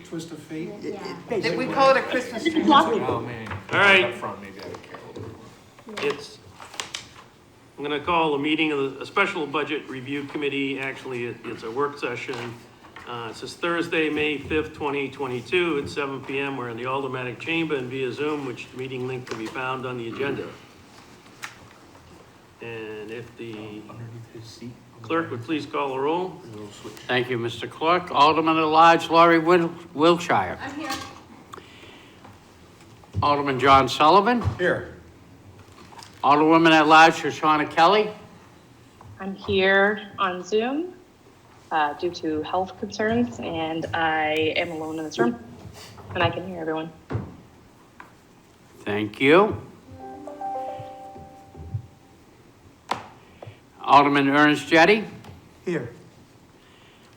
twist of fate. We call it a Christmas tree. Oh, man. All right. Up front, maybe I would care a little bit more. I'm gonna call a meeting of a special budget review committee. Actually, it's a work session. It says Thursday, May 5th, 2022 at 7 PM. We're in the Aldermanic Chamber and via Zoom, which the meeting link can be found on the agenda. And if the Underneath his seat. clerk would please call the roll. And we'll switch. Thank you, Mr. Clerk. Alderman at Large Laurie Wiltshire. I'm here. Alderman John Sullivan. Here. Alderwoman at Large Shoshana Kelly. I'm here on Zoom due to health concerns, and I am alone in this room, and I can hear everyone. Thank you. Alderman Ernest Jettie. Here.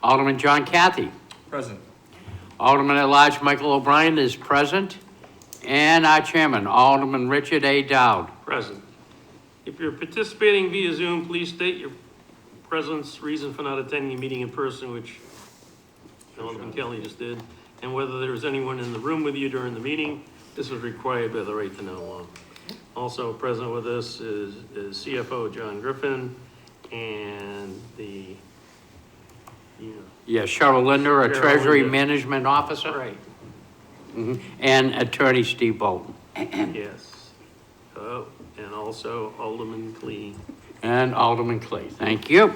Alderman John Cathy. Present. Alderman at Large Michael O'Brien is present. And our chairman, Alderman Richard A. Dowd. Present. If you're participating via Zoom, please state your presence, reason for not attending a meeting in person, which Alderman Kelly just did, and whether there's anyone in the room with you during the meeting. This is required by the right to know law. Also present with us is CFO John Griffin and the, Yeah, Cheryl Linder, a Cheryl Treasury Linder. Management Officer. right, And Attorney Steve Bolton. yes. Oh, and also Alderman Clee. And Alderman Clay. Thank you.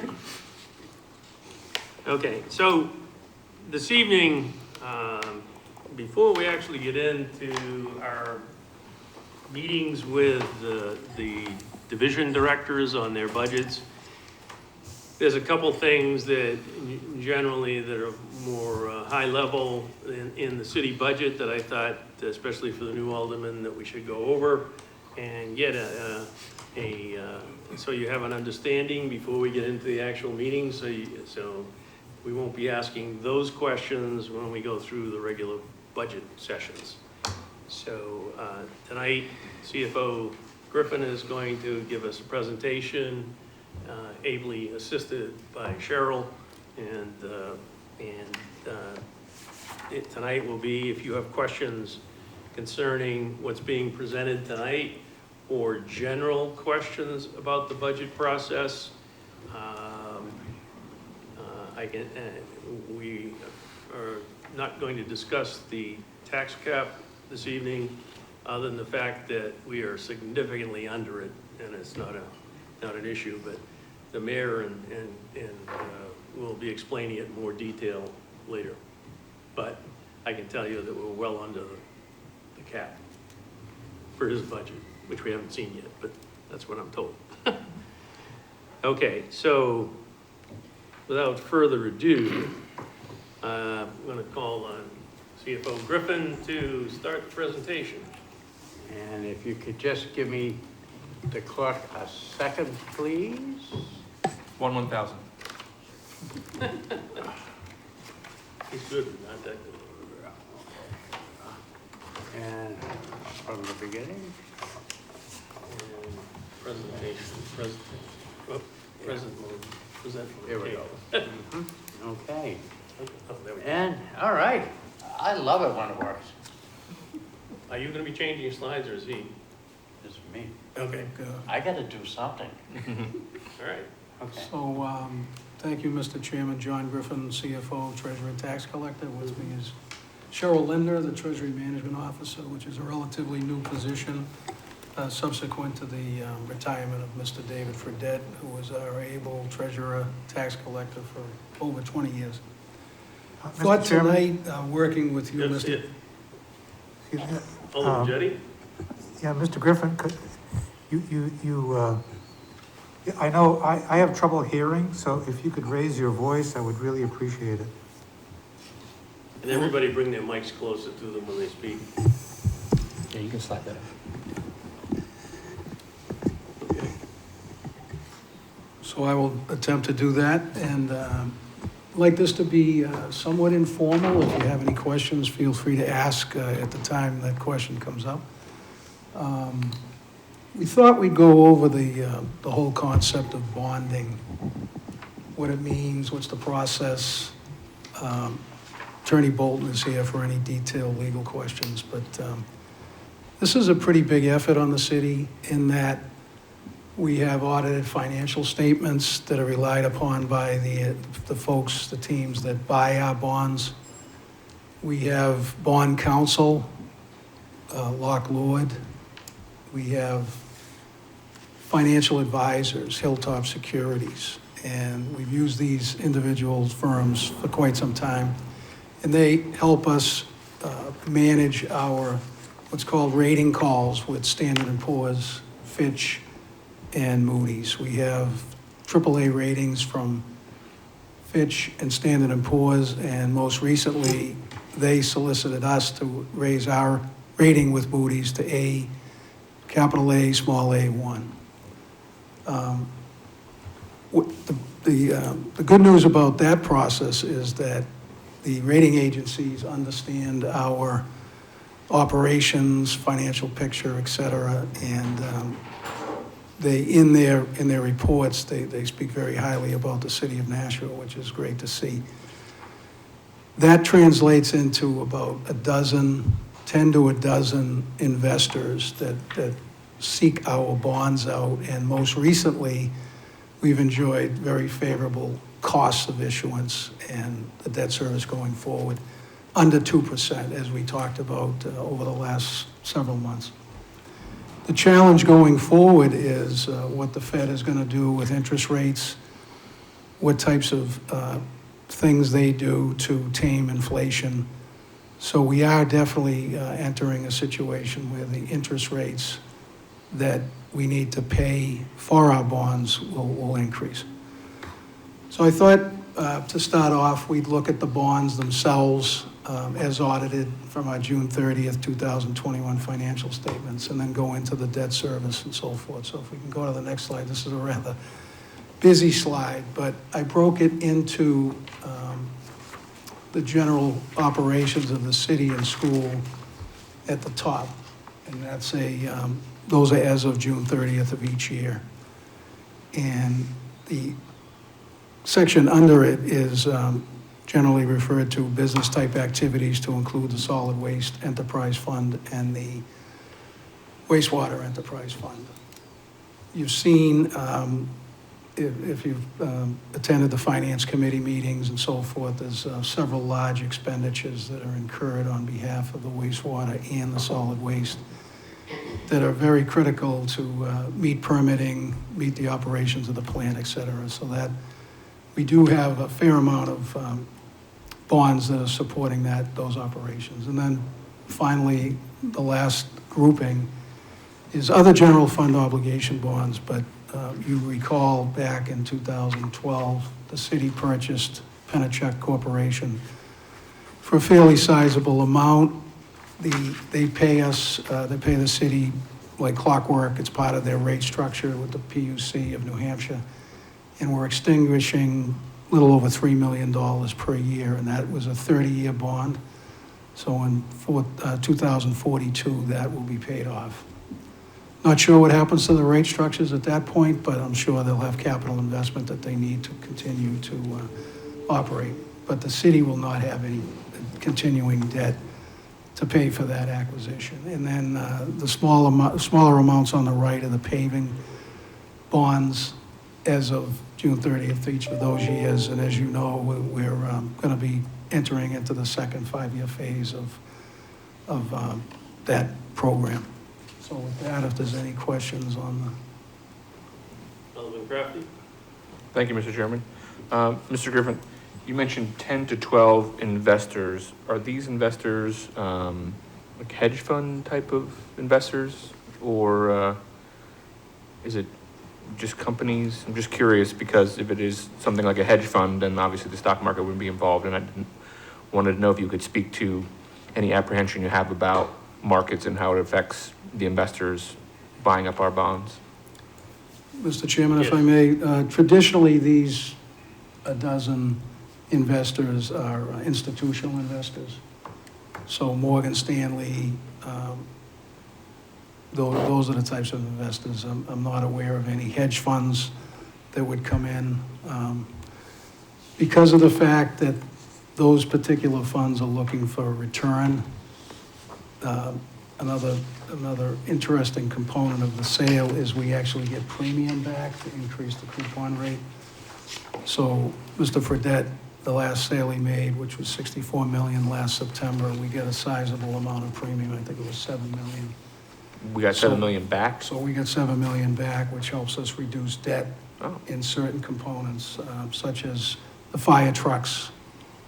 Okay, so this evening, before we actually get into our meetings with the division directors on their budgets, there's a couple things that generally that are more high level in the city budget that I thought, especially for the new aldermen, that we should go over and get so you have an understanding before we get into the actual meeting. So we won't be asking those questions when we go through the regular budget sessions. So tonight, CFO Griffin is going to give us a presentation, ably assisted by Cheryl, and tonight will be, if you have questions concerning what's being presented tonight, or general questions about the budget process, we are not going to discuss the tax cap this evening, other than the fact that we are significantly under it, and it's not an issue, but the mayor and will be explaining it in more detail later. But I can tell you that we're well under the cap for his budget, which we haven't seen yet, but that's what I'm told. Okay, so without further ado, I'm going to call on CFO Griffin to start the presentation. And if you could just give me, the clerk, a second, please. 1,000. He's good, not that good. And from the beginning. And presentation, present mode, present mode. Here we Okay. go. Okay. Oh, there we go. And, all right. I love it when it works. Are you going to be changing your slides, or is he? It's me. Okay, I got to do something. all right. Okay. So, thank you, Mr. Chairman. John Griffin, CFO, Treasurer and Tax Collector. With me is Cheryl Linder, the Treasury Management Officer, which is a relatively new position subsequent to the retirement of Mr. David Fredette, who was our able Treasurer, Tax Collector for over 20 years. Thought Mr. Chairman, tonight, working with you, That's Mr. it. excuse me, Alderman Jettie? yeah, Mr. Griffin, I know I have trouble hearing, so if you could raise your voice, I would really appreciate it. And everybody bring their mics closer to them when they speak. Yeah, you can slide that. Okay. So I will attempt to do that, and I'd like this to be somewhat informal. If you have any questions, feel free to ask at the time that question comes up. We thought we'd go over the whole concept of bonding, what it means, what's the process. Attorney Bolton is here for any detailed legal questions, but this is a pretty big effort on the city in that we have audited financial statements that are relied upon by the folks, the teams that buy our bonds. We have bond counsel, Locke Lord. We have financial advisors, Hilltop Securities, and we've used these individual firms for quite some time. And they help us manage our what's called rating calls with Standard & Poor's, Fitch, and Moody's. We have AAA ratings from Fitch and Standard & Poor's, and most recently, they solicited us to raise our rating with Moody's to A, capital A, small a1. The good news about that process is that the rating agencies understand our operations, financial picture, et cetera, and they, in their reports, they speak very highly about the city of Nashville, which is great to see. That translates into about 10 to a dozen investors that seek our bonds out, and most recently, we've enjoyed very favorable costs of issuance and the debt service going forward, under 2%, as we talked about over the last several months. The challenge going forward is what the Fed is going to do with interest rates, what types of things they do to tame inflation. So we are definitely entering a situation where the interest rates that we need to pay for our bonds will increase. So I thought to start off, we'd look at the bonds themselves as audited from our June 30th, 2021 financial statements, and then go into the debt service and so forth. So if we can go to the next slide, this is a rather busy slide, but I broke it into the general operations of the city and school at the top. And that's those are as of June 30th of each year. And the section under it is generally referred to business type activities to include the solid waste enterprise fund and the wastewater enterprise fund. You've seen, if you've attended the finance committee meetings and so forth, there's several large expenditures that are incurred on behalf of the wastewater and the solid waste that are very critical to meet permitting, meet the operations of the plant, et cetera. So that we do have a fair amount of bonds that are supporting those operations. And then finally, the last grouping is other general fund obligation bonds, but you recall back in 2012, the city purchased Penachuk Corporation for a fairly sizable amount. They pay us, they pay the city like clockwork. It's part of their rate structure with the PUC of New Hampshire. And we're extinguishing a little over $3 million per year, and that was a 30-year bond. So in 2042, that will be paid off. Not sure what happens to the rate structures at that point, but I'm sure they'll have capital investment that they need to continue to operate. But the city will not have any continuing debt to pay for that acquisition. And then the smaller amounts on the right are the paving bonds as of June 30th, each of those years. And as you know, we're going to be entering into the second 5-year phase of that program. So with that, if there's any questions on Alderman Crafty? Thank you, Mr. Chairman. Mr. Griffin, you mentioned 10 to 12 investors. Are these investors like hedge fund type of investors, or is it just companies? I'm just curious, because if it is something like a hedge fund, then obviously the stock market would be involved, and I wanted to know if you could speak to any apprehension you have about markets and how it affects the investors buying up our bonds. Mr. Chairman, if I may, traditionally these a dozen investors are institutional investors. So Morgan Stanley, those are the types of investors. I'm not aware of any hedge funds that would come in. Because of the fact that those particular funds are looking for a return. Another interesting component of the sale is we actually get premium back to increase the coupon rate. So Mr. Fredette, the last sale he made, which was $64 million last September, we get a sizable amount of premium. I think it was $7 million. We got $7 million back? So we get $7 million back, which helps us reduce debt Oh. in certain components, such as the fire trucks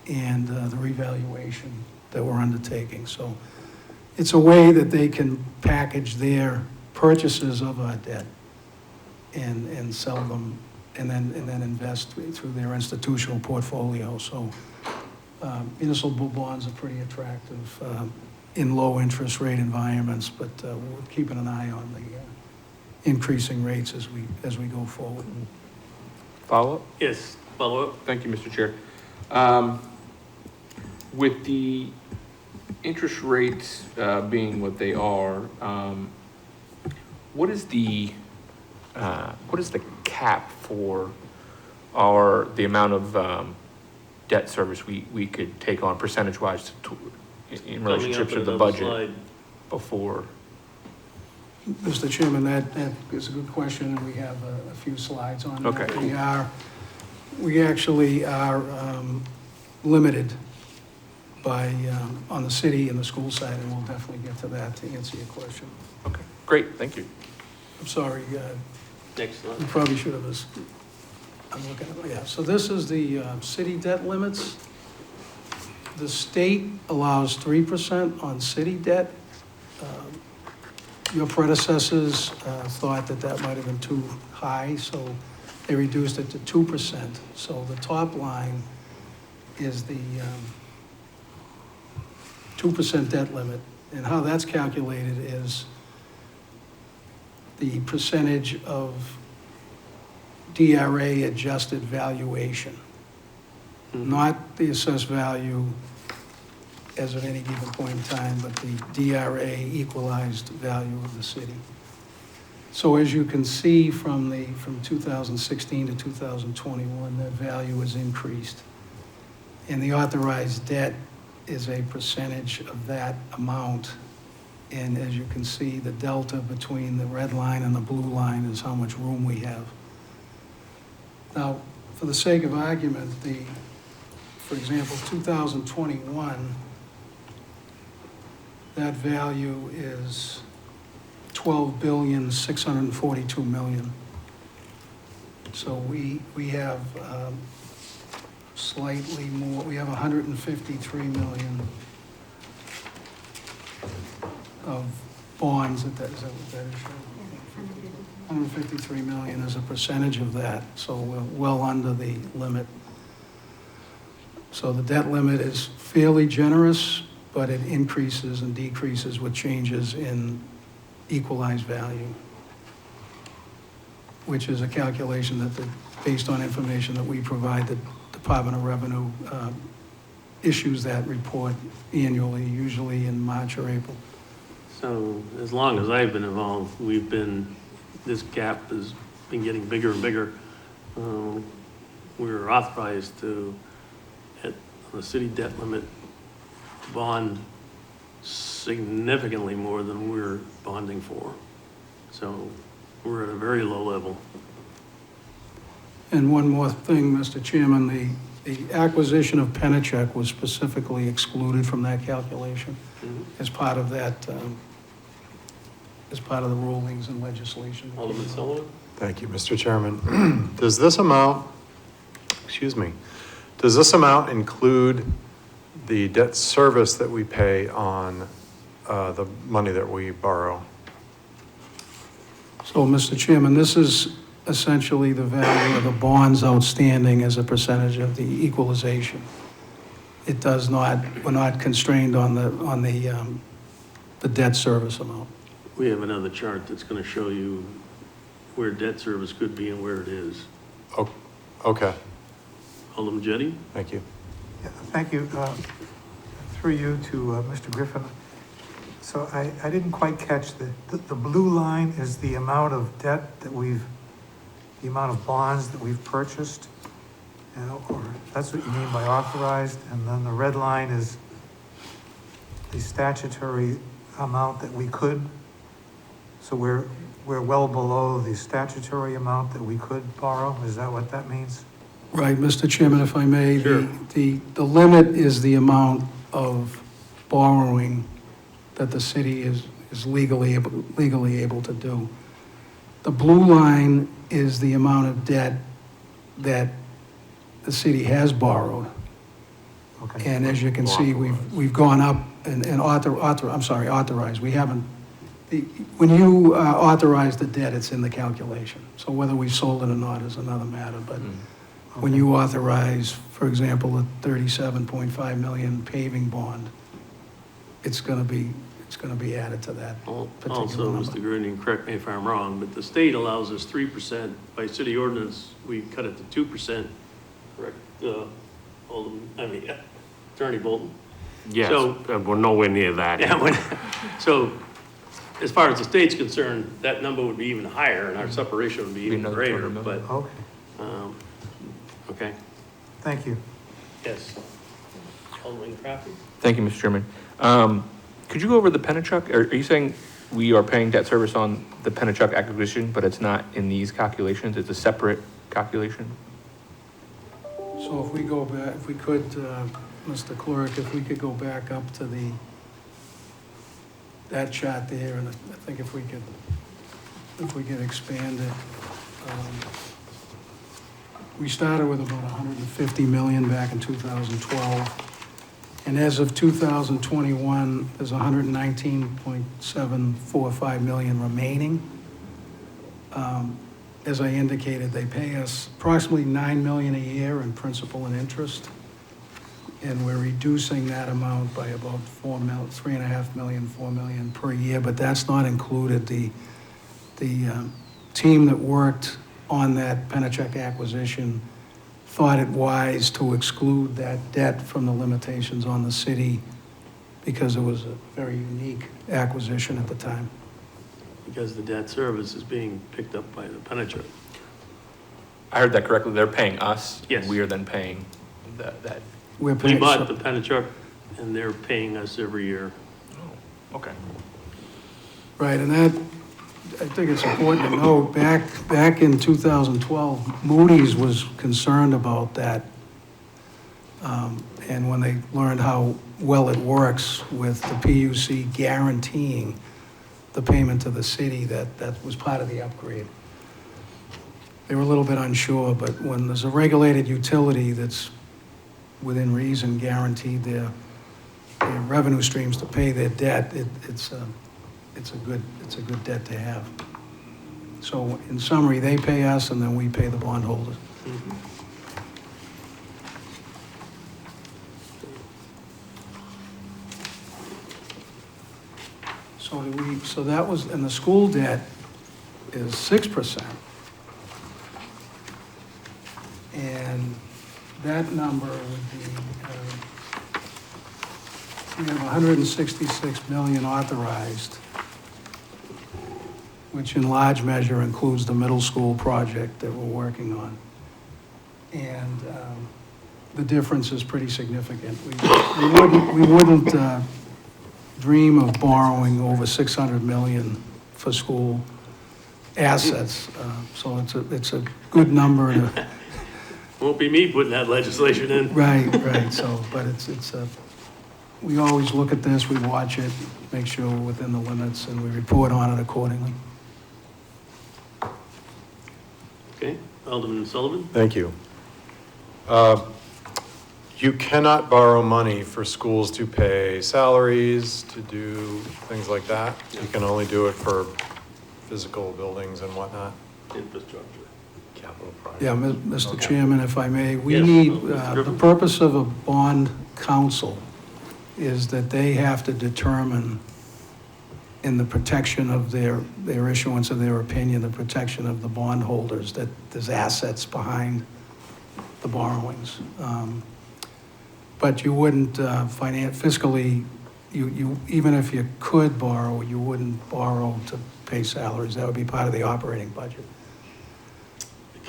and the revaluation that we're undertaking. So it's a way that they can package their purchases of our debt and sell them, and then invest through their institutional portfolio. So municipal bonds are pretty attractive in low interest rate environments, but we're keeping an eye on the increasing rates as we go forward. Follow-up? Yes, follow up? Thank you, Mr. Chair. With the interest rates being what they are, what is the cap for the amount of debt service we could take on percentage-wise in relationships with the budget before? Mr. Chairman, that is a good question, and we have a few slides on that. Okay. We actually are limited by, on the city and the school side, and we'll definitely get to that to answer your question. Okay, great, thank you. I'm sorry, Next slide. you probably should have, I'm looking at, yeah, so this is the city debt limits. The state allows 3% on city debt. Your predecessors thought that might have been too high, so they reduced it to 2%. So the top line is the 2% debt limit. And how that's calculated is the percentage of DRA adjusted valuation, not the assessed value as of any given point in time, but the DRA equalized value of the city. So as you can see from 2016 to 2021, that value has increased. And the authorized debt is a percentage of that amount. And as you can see, the delta between the red line and the blue line is how much room we have. Now, for the sake of argument, for example, 2021, that value is $12,642,000,000. So we have slightly more, we have 153 million of bonds is that what that is? 153 million is a percentage of that, so we're well under the limit. So the debt limit is fairly generous, but it increases and decreases with changes in equalized value, which is a calculation based on information that we provide, the Department of Revenue issues that report annually, usually in March or April. So as long as I've been involved, this gap has been getting bigger and bigger. We were authorized to, on the city debt limit, bond significantly more than we're bonding for. So we're at a very low level. And one more thing, Mr. Chairman, the acquisition of Penachuk was specifically excluded from that calculation as part of that, as part of the rulings and legislation. Alderman Sullivan? Thank you, Mr. Chairman. Does this amount include the debt service that we pay on the money that we borrow? So, Mr. Chairman, this is essentially the value of the bonds outstanding as a percentage of the equalization. It does not, we're not constrained on the debt service amount. We have another chart that's going to show you where debt service could be and where it is. Oh, okay, Alderman Jettie? thank you. Yeah, thank you. Through you to Mr. Griffin. So I didn't quite catch the blue line is the amount of debt that the amount of bonds that we've purchased, Or that's what you mean by authorized, and then the red line is the statutory amount that we could. So we're well below the statutory amount that we could borrow, is that what that means? Right, Mr. Chairman, if I may, Sure. the limit is the amount of borrowing that the city is legally able to do. The blue line is the amount of debt that the city has borrowed. Okay. And as you can see, we've gone up and authorized. We haven't, when you authorize the debt, it's in the calculation. So whether we sold it or not is another matter, but when you authorize, for example, a $37.5 million paving bond, it's gonna be added to that particular Also, number. Mr. Grunion, correct me if I'm wrong, but the state allows us 3%. By city ordinance, we cut it to 2%. Correct, Attorney Bolton? Yes, So- we're nowhere near that. Yeah, so as far as the state's concerned, that number would be even higher and our separation would be even another greater, 200 million. but, Okay, okay, thank you. yes. Alderman Crafty? Thank you, Mr. Chairman. Could you go over the Penachuk? Are you saying we are paying debt service on the Penachuk acquisition, but it's not in these calculations? It's a separate calculation? So if we go back, if we could, Mr. Clerk, if we could go back up to that chart there, and I think if we could expand it. We started with about 150 million back in 2012. And as of 2021, there's 119.745 million remaining. As I indicated, they pay us approximately $9 million a year in principal and interest. And we're reducing that amount by about $3.5 million, $4 million per year, but that's not included. The team that worked on that Penachuk acquisition thought it wise to exclude that debt from the limitations on the city because it was a very unique acquisition at the time. Because the debt service is being picked up by the Penachuk. I heard that correctly. They're paying us. Yes. And we are then paying that. We're We paying, bought the Penachuk and they're paying us every year. Oh, okay. right, and that, I think it's important to note, back in 2012, Moody's was concerned about that. And when they learned how well it works with the PUC guaranteeing the payment to the city, that was part of the upgrade. They were a little bit unsure, but when there's a regulated utility that's within reason guaranteed their revenue streams to pay their debt, it's a good debt to have. So in summary, they pay us and then we pay the bondholders. So that was, and the school debt is 6%. And that number would be, we have 166 million authorized, which in large measure includes the middle school project that we're working on. And the difference is pretty significant. We wouldn't dream of borrowing over 600 million for school assets. So it's a good number to, Won't be me putting that legislation in. right, so, but we always look at this, we watch it, make sure we're within the limits, and we report on it accordingly. Okay, Alderman Sullivan? Thank you. You cannot borrow money for schools to pay salaries, to do things like that. You can only do it for physical buildings and whatnot. Infrastructure. Capital projects. Yeah, Mr. Okay. Chairman, if I may, we Yes, need, Mr. the Griffin. purpose of a bond council is that they have to determine in the protection of their issuance of their opinion, the protection of the bondholders, that there's assets behind the borrowings. But you wouldn't fiscally, you even if you could borrow, you wouldn't borrow to pay salaries. That would be part of the operating budget.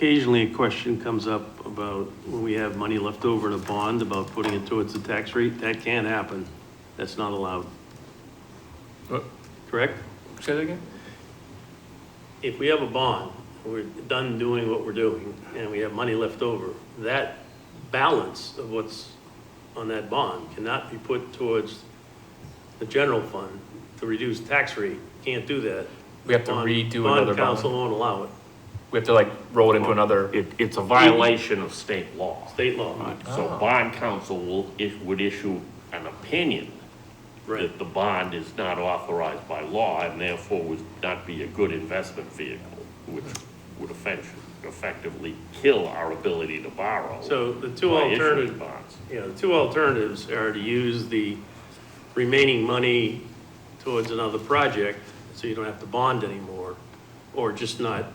occasionally a question comes up about when we have money left over in a bond, about putting it towards the tax rate. That can't happen. That's not allowed. What? Correct? Say that again? If we have a bond, we're done doing what we're doing, and we have money left over, that balance of what's on that bond cannot be put towards the general fund to reduce tax rate. Can't do that. We have to redo another Bond council bond? won't allow it. We have to like roll it into another, It's a violation of state law. State law. So bond council would issue an opinion Right. that the bond is not authorized by law and therefore would not be a good investment vehicle, which would effectively kill our ability to borrow. So the two by issuing alternative, bonds. the two alternatives are to use the remaining money towards another project, so you don't have to bond anymore, or just not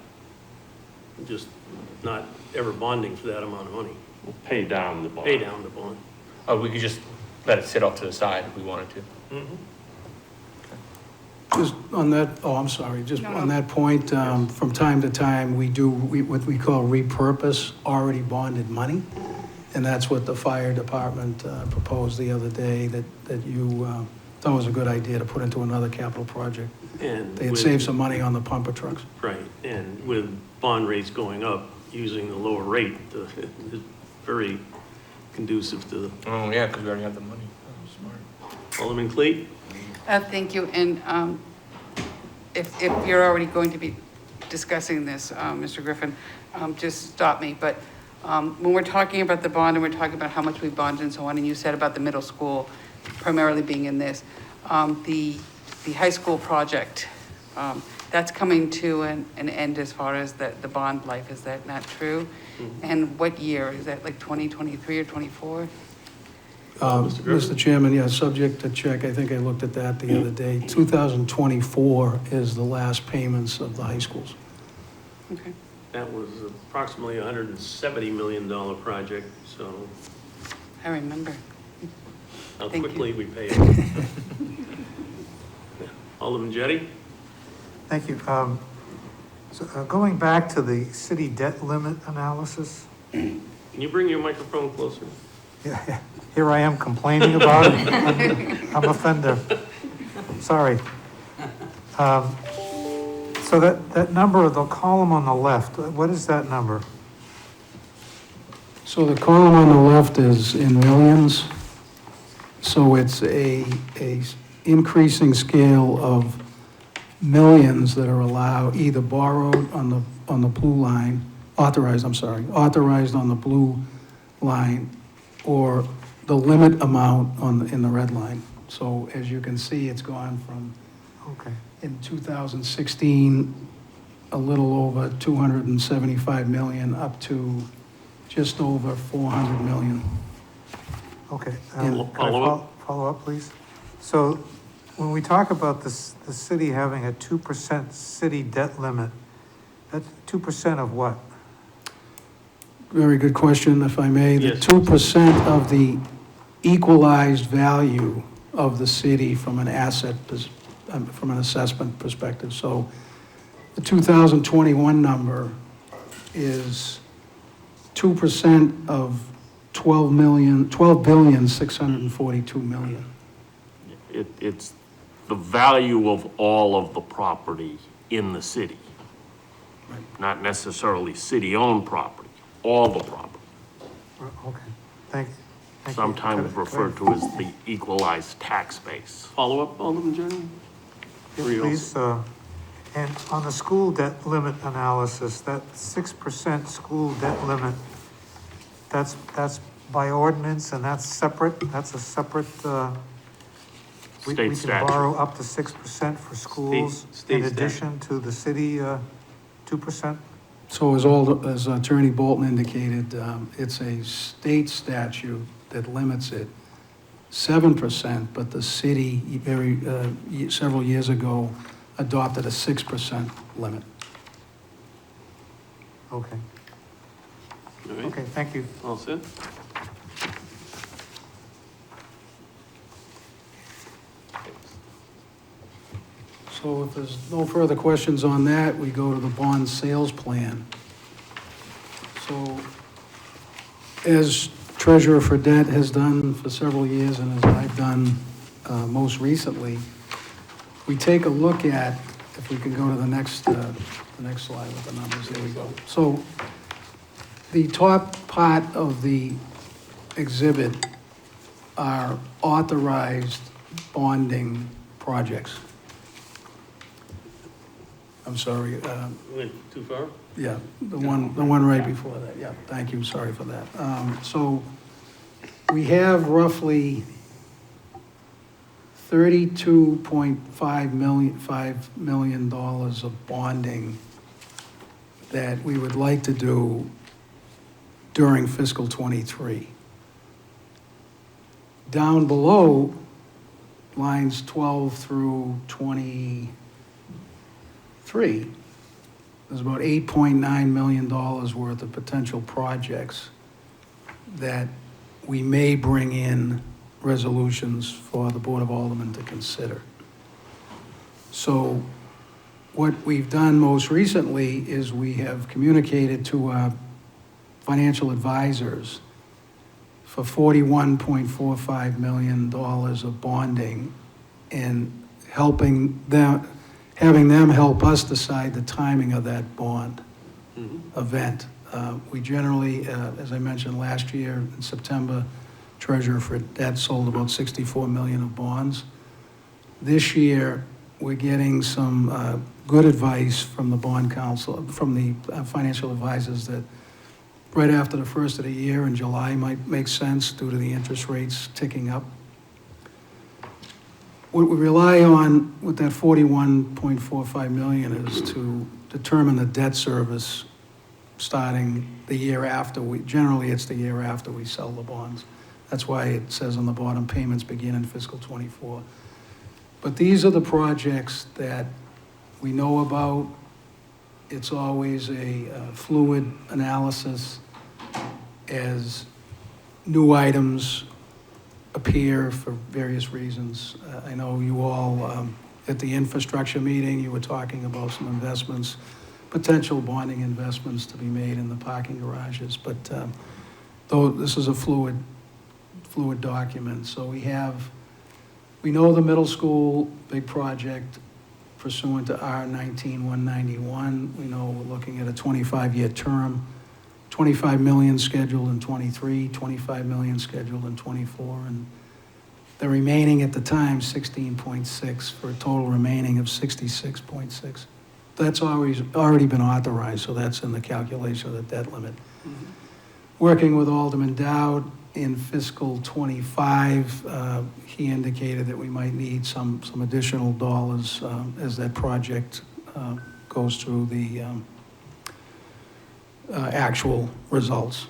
ever bonding for that amount of money. We'll pay down the bond. Pay down the bond. oh, we could just let it sit off to the side if we wanted to. Just on that, oh, I'm sorry, just on that point, from time to time, we do what we call repurpose already bonded money. And that's what the fire department proposed the other day, that you thought was a good idea to put into another capital project. And They had with- saved some money on the pumper trucks. Right, and with bond rates going up, using the lower rate is very conducive to the. Oh, yeah, because we already have the money. Oh, smart. Alderman Cleat? Thank you, and if you're already going to be discussing this, Mr. Griffin, just stop me, but when we're talking about the bond and we're talking about how much we bond and so on, and you said about the middle school primarily being in this, the high school project, that's coming to an end as far as the bond life, is that not true? And what year, is that like 2023 or 24? Mr. Griffin? Mr. Chairman, yeah, subject to check, I think I looked at that the other day. 2024 is the last payments of the high schools. Okay. That was approximately a $170 million project, so I remember. how Thank you. quickly we pay it. Alderman Jettie? Thank you. So going back to the city debt limit analysis, Can you bring your microphone closer? yeah, here I am complaining about it. I'm a offender. Sorry. So that number, the column on the left, what is that number? So the column on the left is in millions. So it's a increasing scale of millions that are allowed, either borrowed on the blue line, authorized on the blue line, or the limit amount in the red line. So as you can see, it's gone from, Okay. in 2016, a little over 275 million, up to just over 400 million. Okay. And- Can I Follow-up? follow up, please? So when we talk about this, the city having a 2% city debt limit, that's 2% of what? Very good question, if I may. The Yes. 2% of the equalized value of the city from an from an assessment perspective. So the 2021 number is 2% of 12,642 million. It's the value of all of the property in the city. Not necessarily city-owned property, all the property. Okay, thank you. Sometimes referred to as the equalized tax base. Follow-up, Alderman Jettie? Please, and on the school debt limit analysis, that 6% school debt limit, that's by ordinance and that's separate, that's a separate, we State can statute. borrow up to 6% for schools State in statute. addition to the city, 2%? So as Attorney Bolton indicated, it's a state statute that limits it 7%, but the city several years ago adopted a 6% limit. Okay, All right, okay, thank you. all set? So if there's no further questions on that, we go to the bond sales plan. So, as treasurer for debt has done for several years, and as I've done most recently, we take a look at, if we can go to the next slide with the numbers, there we go. So, the top part of the exhibit are authorized bonding projects. I'm sorry, Went too far? yeah, the one right before that, yeah, thank you, sorry for that. So we have roughly $32.5 million of bonding that we would like to do during fiscal '23. Down below, lines 12 through 23, there's about $8.9 million worth of potential projects that we may bring in resolutions for the Board of Aldermen to consider. So what we've done most recently is we have communicated to our financial advisors for $41.45 million of bonding and having them help us decide the timing of that bond event. We generally, as I mentioned last year in September, treasurer for debt sold about 64 million of bonds. This year, we're getting some good advice from the bond council, from the financial advisors, that right after the first of the year in July might make sense due to the interest rates ticking up. What we rely on with that 41.45 million is to determine the debt service starting the year after generally it's the year after we sell the bonds. That's why it says on the bottom, payments begin in fiscal '24. But these are the projects that we know about. It's always a fluid analysis as new items appear for various reasons. I know you all, at the infrastructure meeting, you were talking about some investments, potential bonding investments to be made in the parking garages, but though this is a fluid document. So we know the middle school, big project pursuant to R-19-191. We know we're looking at a 25-year term, 25 million scheduled in '23, 25 million scheduled in '24, and the remaining at the time, 16.6, for a total remaining of 66.6. That's already been authorized, so that's in the calculation of the debt limit. Mm-hmm. Working with Alderman Dowd in fiscal '25, he indicated that we might need some additional dollars as that project goes through the actual results.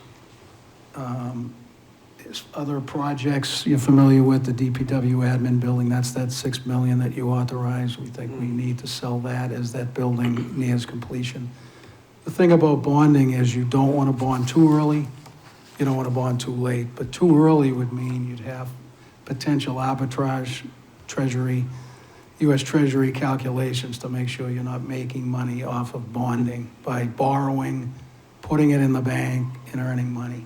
Other projects you're familiar with, the DPW admin building, that's that $6 million that you authorized. We think we need to sell that as that building nears completion. The thing about bonding is you don't want to bond too early, you don't want to bond too late, but too early would mean you'd have potential arbitrage, Treasury, U.S. Treasury calculations to make sure you're not making money off of bonding by borrowing, putting it in the bank, and earning money.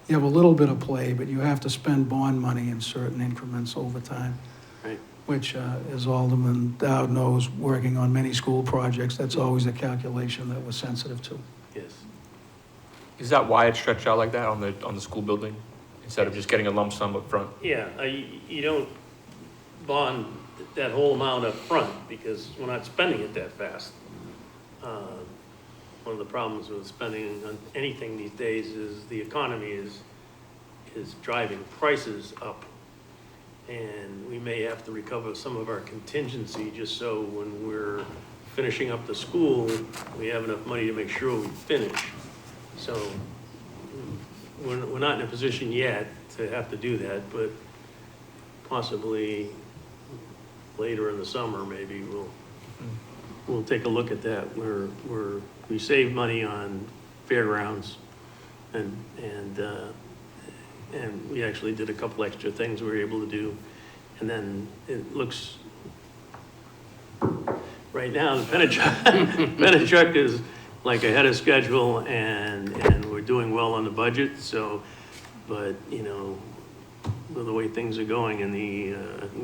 You have a little bit of play, but you have to spend bond money in certain increments over time. Right. Which, as Alderman Dowd knows, working on many school projects, that's always a calculation that we're sensitive to. Yes. Is that why it's stretched out like that on the school building, instead of just getting a lump sum up front? Yeah, you don't bond that whole amount up front because we're not spending it that fast. One of the problems with spending on anything these days is the economy is driving prices up. And we may have to recover some of our contingency just so when we're finishing up the school, we have enough money to make sure we finish. So we're not in a position yet to have to do that, but possibly later in the summer, maybe we'll take a look at that. We save money on fairgrounds, and we actually did a couple extra things we were able to do, and then it looks right now the Penachuk is like ahead of schedule, and we're doing well on the budget, so, but, you know, with the way things are going in the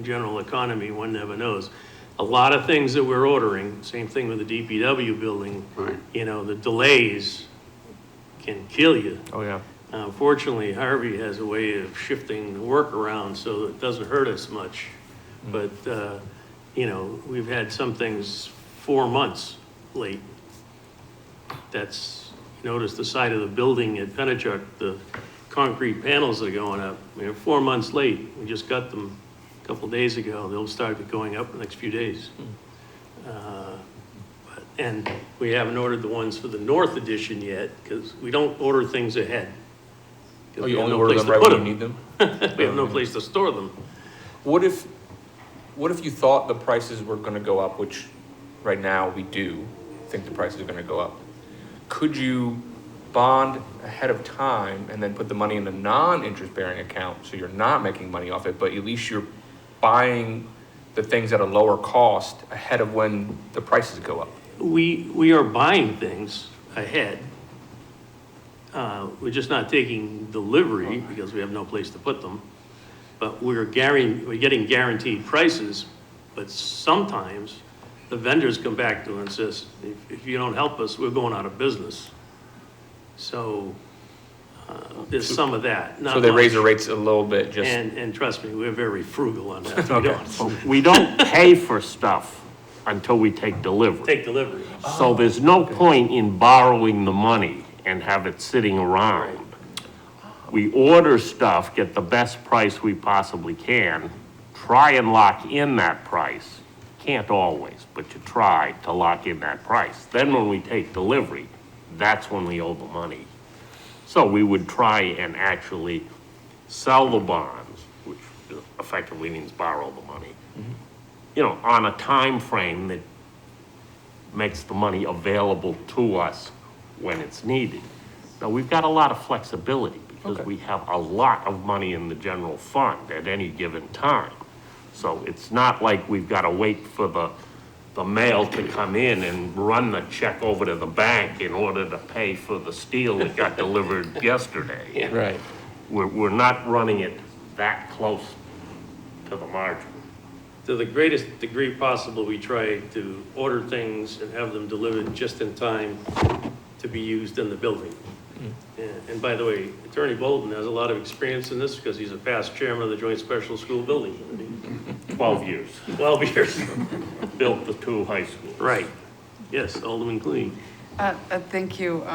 general economy, one never knows. A lot of things that we're ordering, same thing with the DPW building, Right. you know, the delays can kill you. Oh, yeah. Fortunately, Harvey has a way of shifting the work around so it doesn't hurt us much. But, you know, we've had some things 4 months late. That's, you notice the side of the building at Pennachuck, the concrete panels are going up. We're 4 months late. We just got them a couple days ago. They'll start going up in the next few days. And we haven't ordered the ones for the north edition yet because we don't order things ahead. 'Cause Oh, we you have only no order place them to right put when you need them? We have no place to store them. What if you thought the prices were gonna go up, which right now we do think the prices are gonna go up? Could you bond ahead of time and then put the money in a non-interest bearing account so you're not making money off it, but at least you're buying the things at a lower cost ahead of when the prices go up? We are buying things ahead. We're just not taking delivery because we have no place to put them. But we're getting guaranteed prices, but sometimes the vendors come back to us and says, if you don't help us, we're going out of business. So, there's some of that, not So they raise much. the rates a little bit, just, And trust me, we're very frugal on that. We Okay. don't We don't pay for stuff until we take delivery. take delivery. So there's no point in borrowing the money and have it sitting around. We order stuff, get the best price we possibly can, try and lock in that price. Can't always, but you try to lock in that price. Then when we take delivery, that's when we owe the money. So we would try and actually sell the bonds, which effectively means borrow the money, you know, on a time frame that makes the money available to us when it's needed. Now, we've got a lot of flexibility because we have a lot of money in the general fund at any given time. So it's not like we've got to wait for the mail to come in and run the check over to the bank in order to pay for the steel that got delivered yesterday. right. We're not running it that close to the margin. To the greatest degree possible, we try to order things and have them delivered just in time to be used in the building. And by the way, Attorney Bolton has a lot of experience in this because he's a past chairman of the Joint Special School Building Committee. 12 years. 12 years. Built the 2 high schools. Right. Yes, Alderman Cleen. Thank you,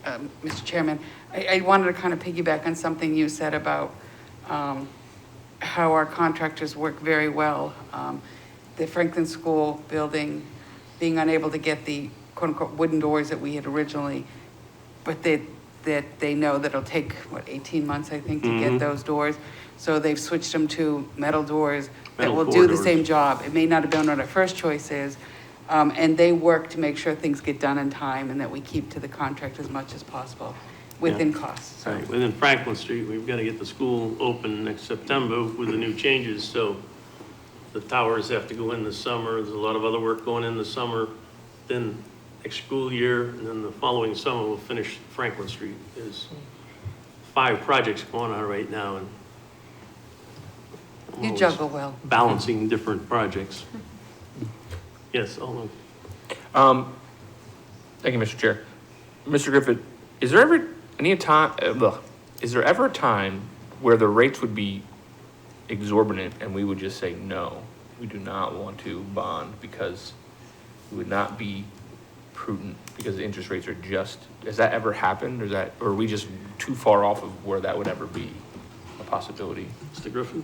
Mr. Chairman. I wanted to kind of piggyback on something you said about how our contractors work very well. The Franklin School building, being unable to get the quote-unquote wooden doors that we had originally, but that they know that it'll take, 18 months, I think, to get those doors. So they've switched them to metal doors that Metal will do the corridors. same job. It may not have been what our first choice is. And they work to make sure things get done in time and that we keep to the contract as much as possible within costs. Right, within Franklin Street, we've got to get the school open next September with the new changes, so the towers have to go in this summer. There's a lot of other work going in the summer. Then next school year, and then the following summer, we'll finish Franklin Street. There's 5 projects going on right now, and I'm You always juggle well. balancing different projects. Yes, Alderman. Thank you, Mr. Chair. Mr. Griffith, is there ever a time where the rates would be exorbitant and we would just say, no, we do not want to bond because it would not be prudent because the interest rates are just, has that ever happened? Or are we just too far off of where that would ever be a possibility? Mr. Griffin?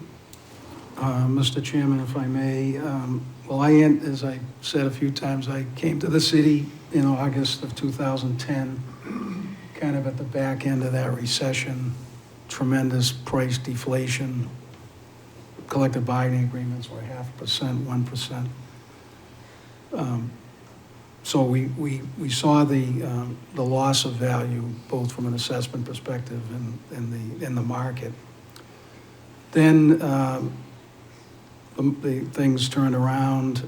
Mr. Chairman, if I may, as I said a few times, I came to the city in August of 2010, kind of at the back end of that recession, tremendous price deflation. Collective bargaining agreements were 0.5%, 1%. So we saw the loss of value, both from an assessment perspective and in the market. Then the things turned around.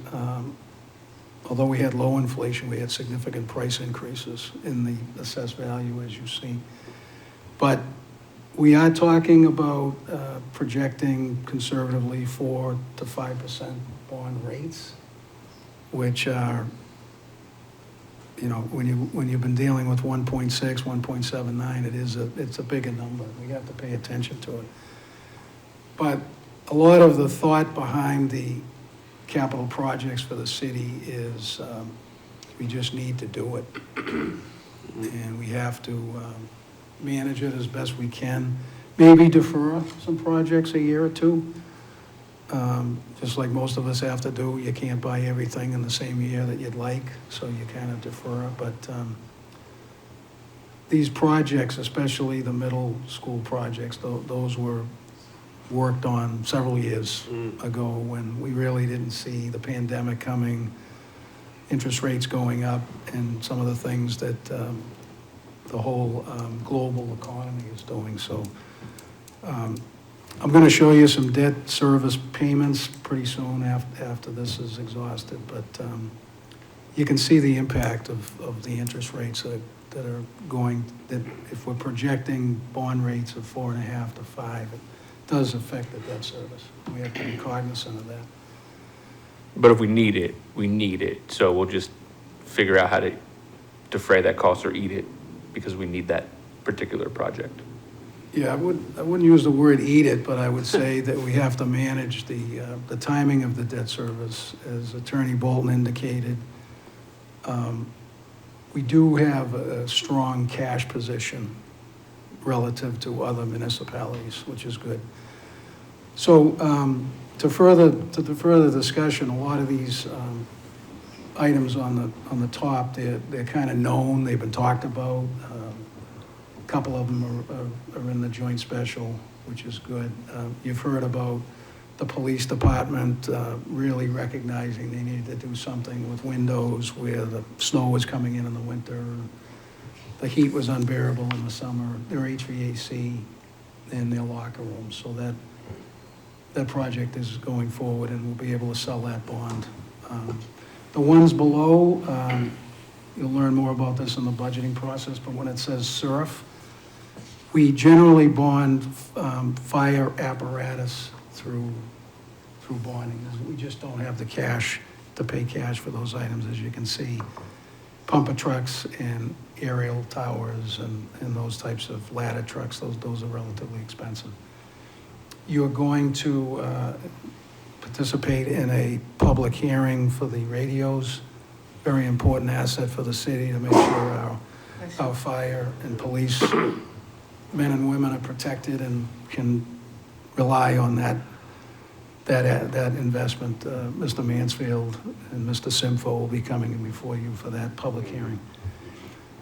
although we had low inflation, we had significant price increases in the assessed value, as you see. But we are talking about projecting conservatively 4 to 5% bond rates, which are, you know, when you've been dealing with 1.6, 1.79, it's a bigger number. We have to pay attention to it. But a lot of the thought behind the capital projects for the city is we just need to do it. And we have to manage it as best we can. Maybe defer some projects a year or two, just like most of us have to do. You can't buy everything in the same year that you'd like, so you kind of defer. But these projects, especially the middle school projects, those were worked on several years ago when we really didn't see the pandemic coming, interest rates going up, and some of the things that the whole global economy is doing. So I'm going to show you some debt service payments pretty soon after this is exhausted, but you can see the impact of the interest rates that are going, that if we're projecting bond rates of 4.5 to 5, it does affect the debt service. We have to be cognizant of that. But if we need it, we need it. So we'll just figure out how to defray that cost or eat it because we need that particular project. Yeah, I wouldn't use the word eat it, but I would say that we have to manage the timing of the debt service. As Attorney Bolton indicated, we do have a strong cash position relative to other municipalities, which is good. So to the further discussion, a lot of these items on the top, they're kind of known, they've been talked about. A couple of them are in the joint special, which is good. You've heard about the police department really recognizing they needed to do something with windows where the snow was coming in the winter. The heat was unbearable in the summer. Their HVAC in their locker rooms. So that project is going forward, and we'll be able to sell that bond. The ones below, you'll learn more about this in the budgeting process, but when it says SURF, we generally bond fire apparatus through bonding. We just don't have the cash to pay cash for those items, as you can see. Pumper trucks and aerial towers and those types of ladder trucks, those are relatively expensive. You're going to participate in a public hearing for the radios, very important asset for the city to make sure our fire and police men and women are protected and can rely on that investment. Mr. Mansfield and Mr. Simfo will be coming in before you for that public hearing.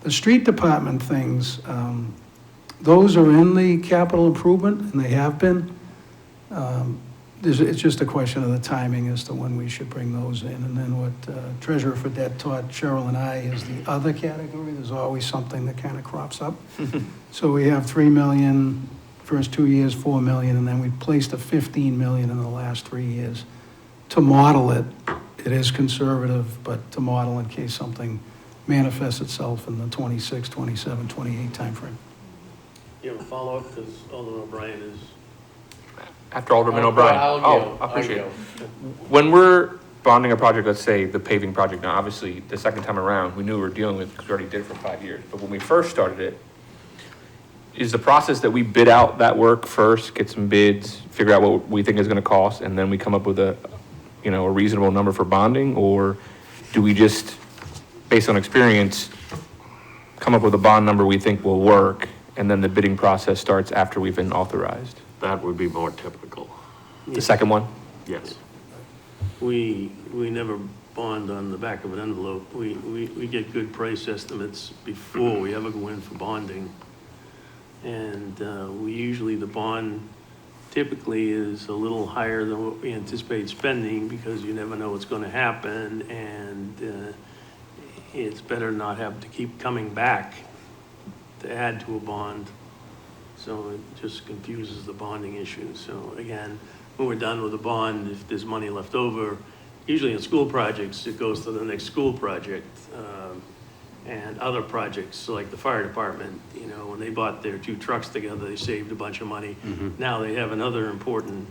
The street department things, those are in the capital improvement, and they have been. It's just a question of the timing as to when we should bring those in. And then what Treasurer Fredette taught Cheryl and I is the other category. There's always something that kind of crops up. So we have $3 million, first 2 years, $4 million, and then we placed a $15 million in the last 3 years. To model it, it is conservative, but to model in case something manifests itself in the 26, 27, 28 timeframe. You have a follow-up, because Alderman O'Brien is... After Alderman O'Brien. I appreciate it. When we're bonding a project, let's say the paving project, now obviously the second time around, we knew we were dealing with because we already did it for 5 years. But when we first started it, is the process that we bid out that work first, get some bids, figure out what we think is going to cost, and then we come up with a reasonable number for bonding? Or do we just, based on experience, come up with a bond number we think will work, and then the bidding process starts after we've been authorized? That would be more typical. The second one? Yes. We never bond on the back of an envelope. We get good price estimates before we ever go in for bonding. And the bond typically is a little higher than what we anticipate spending because you never know what's going to happen, and it's better not have to keep coming back to add to a bond. So it just confuses the bonding issue. So again, when we're done with the bond, if there's money left over, usually in school projects, it goes to the next school project. And other projects, so like the fire department, you know, when they bought their 2 trucks together, they saved a bunch of money. Now they have another important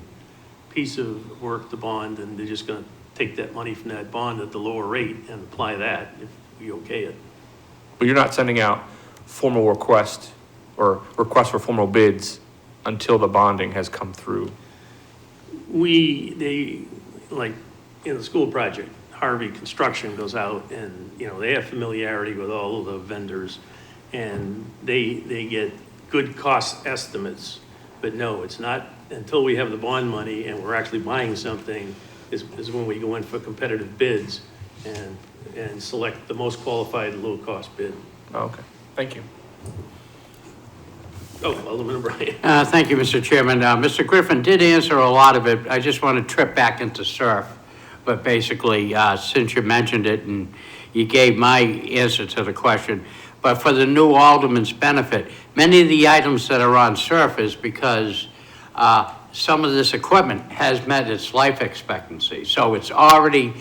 piece of work to bond, and they're just gonna take that money from that bond at the lower rate and apply that if we okay it. But you're not sending out formal requests or requests for formal bids until the bonding has come through? Like, in the school project, Harvey Construction goes out and, you know, they have familiarity with all of the vendors, and they get good cost estimates. But no, it's not until we have the bond money and we're actually buying something is when we go in for competitive bids and select the most qualified low-cost bid. Oh, okay, thank you. Oh, Alderman O'Brien. Thank you, Mr. Chairman. Mr. Griffin did answer a lot of it. I just want to trip back into SURF. But basically, since you mentioned it and you gave my answer to the question, but for the new alderman's benefit, many of the items that are on SURF is because some of this equipment has met its life expectancy. So it's already,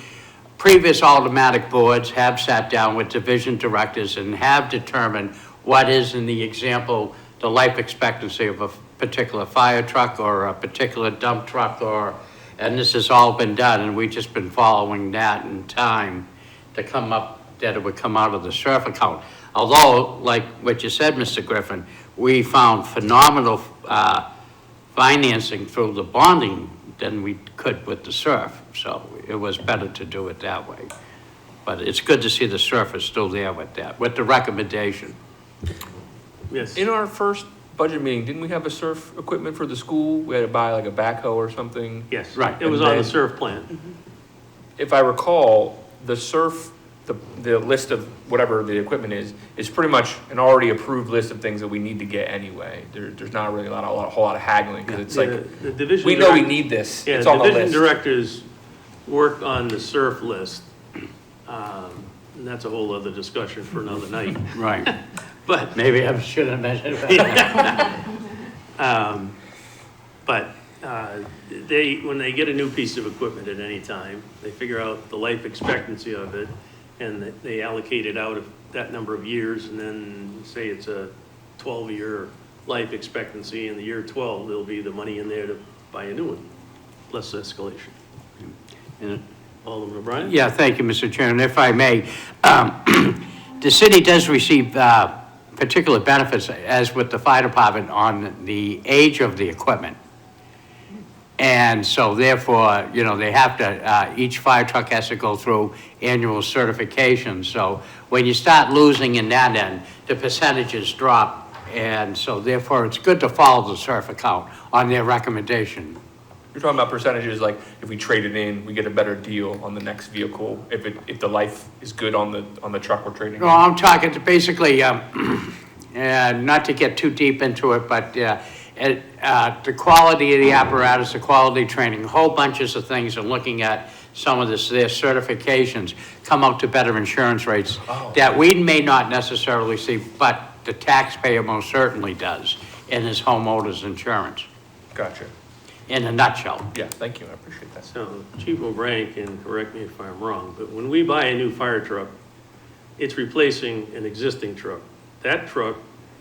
previous aldermatic boards have sat down with division directors and have determined what is, in the example, the life expectancy of a particular fire truck or a particular dump truck, and this has all been done, and we've just been following that in time to come up, that it would come out of the SURF account. Although, like what you said, Mr. Griffin, we found phenomenal financing through the bonding than we could with the SURF, so it was better to do it that way. But it's good to see the SURF is still there with that, with the recommendation. Yes. In our first budget meeting, didn't we have a surf equipment for the school? We had to buy like a backhoe or something? Yes. Right. It was And on the then- SURF plan. If I recall, the surf, the list of whatever the equipment is pretty much an already approved list of things that we need to get anyway. There's not really a whole lot of haggling, because it's like, The division we know we direct- need this, Yeah, it's on the division list. directors work on the SURF list. And that's a whole other discussion for another night. Right. But, Maybe I should have mentioned that. when they get a new piece of equipment at any time, they figure out the life expectancy of it, and they allocate it out of that number of years, and then say it's a 12-year life expectancy, in the year 12, there'll be the money in there to buy a new one, less escalation. And- Alderman O'Brien? Yeah, thank you, Mr. Chairman. If I may, the city does receive particular benefits, as with the fire department, on the age of the equipment. And so therefore, you know, they have to, each fire truck has to go through annual certification. So when you start losing in that end, the percentages drop. And so therefore, it's good to follow the SURF account on their recommendation. You're talking about percentages, like if we trade it in, we get a better deal on the next vehicle, if the life is good on the truck we're trading in? No, I'm talking to basically, not to get too deep into it, but the quality of the apparatus, the quality training, whole bunches of things, and looking at some of their certifications come up to better insurance rates that we may not necessarily see, but the taxpayer most certainly does in his homeowner's insurance, Gotcha. in a nutshell. Yeah, thank you, I appreciate that. So Chief O'Brien can correct me if I'm wrong, but when we buy a new fire truck, it's replacing an existing truck. That truck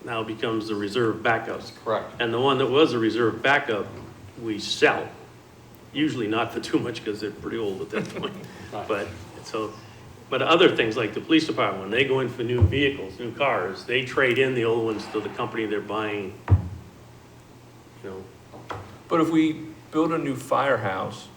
now becomes the reserve backup. Correct. And the one that was a reserve backup, we sell. Usually not for too much, because they're pretty old at that point. But other things like the police department, when they go in for new vehicles, new cars, they trade in the old ones to the company they're buying, you know. But if we build a new firehouse,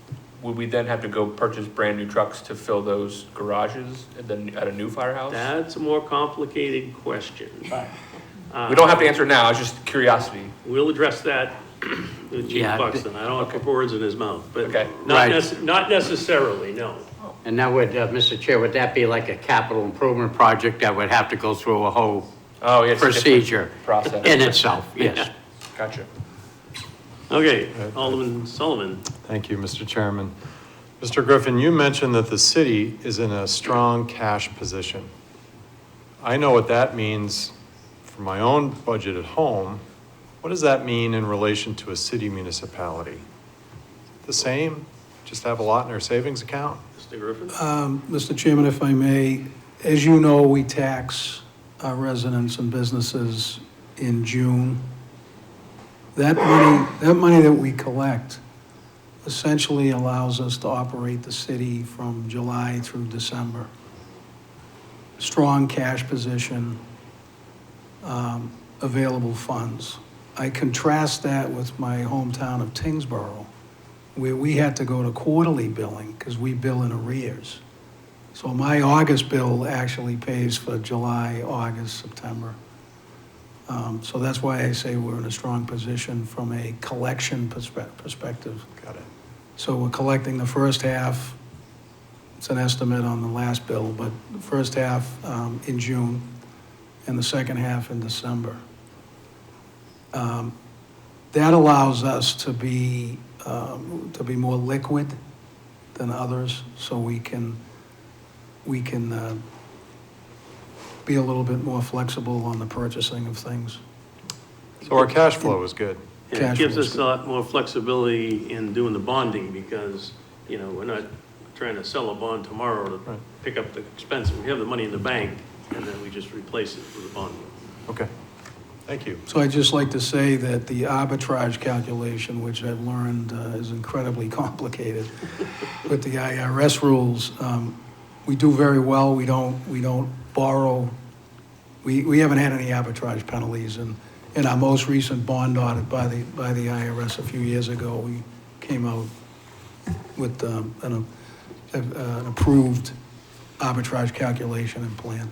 would we then have to go purchase brand new trucks to fill those garages at a new firehouse? That's a more complicated question. We don't have to answer it now, it's just curiosity. We'll address that with Chief Yeah, Buxton. I don't want to put words in his mouth, but Okay. Right. not necessarily, no. And that would, Mr. Chair, would that be like a capital improvement project that would have to go through a whole Oh, yeah. it's a different procedure Process. in itself? Yes. Gotcha. Okay, Alderman Sullivan. Thank you, Mr. Chairman. Mr. Griffin, you mentioned that the city is in a strong cash position. I know what that means for my own budget at home. What does that mean in relation to a city municipality? The same? just have a lot in their savings account? Mr. Griffin? Mr. Chairman, if I may, as you know, we tax our residents and businesses in June. That money that we collect essentially allows us to operate the city from July through December. Strong cash position, available funds. I contrast that with my hometown of Tingsboro, where we had to go to quarterly billing because we bill in arrears. So my August bill actually pays for July, August, September. So that's why I say we're in a strong position from a collection perspective. Got it. So we're collecting the first half, it's an estimate on the last bill, but the first half in June and the second half in December. That allows us to be more liquid than others, so we can be a little bit more flexible on the purchasing of things. So our cash flow is good. And Cash it gives flow's us a lot more flexibility in doing the bonding because, you know, we're not trying to sell a bond tomorrow to Right. pick up the expense. We have the money in the bank and then we just replace it with a bond. Okay, thank you. So I'd just like to say that the arbitrage calculation, which I've learned is incredibly complicated with the IRS rules, we do very well. We don't borrow. We haven't had any arbitrage penalties. And in our most recent bond audit by the IRS a few years ago, we came out with an approved arbitrage calculation and plan.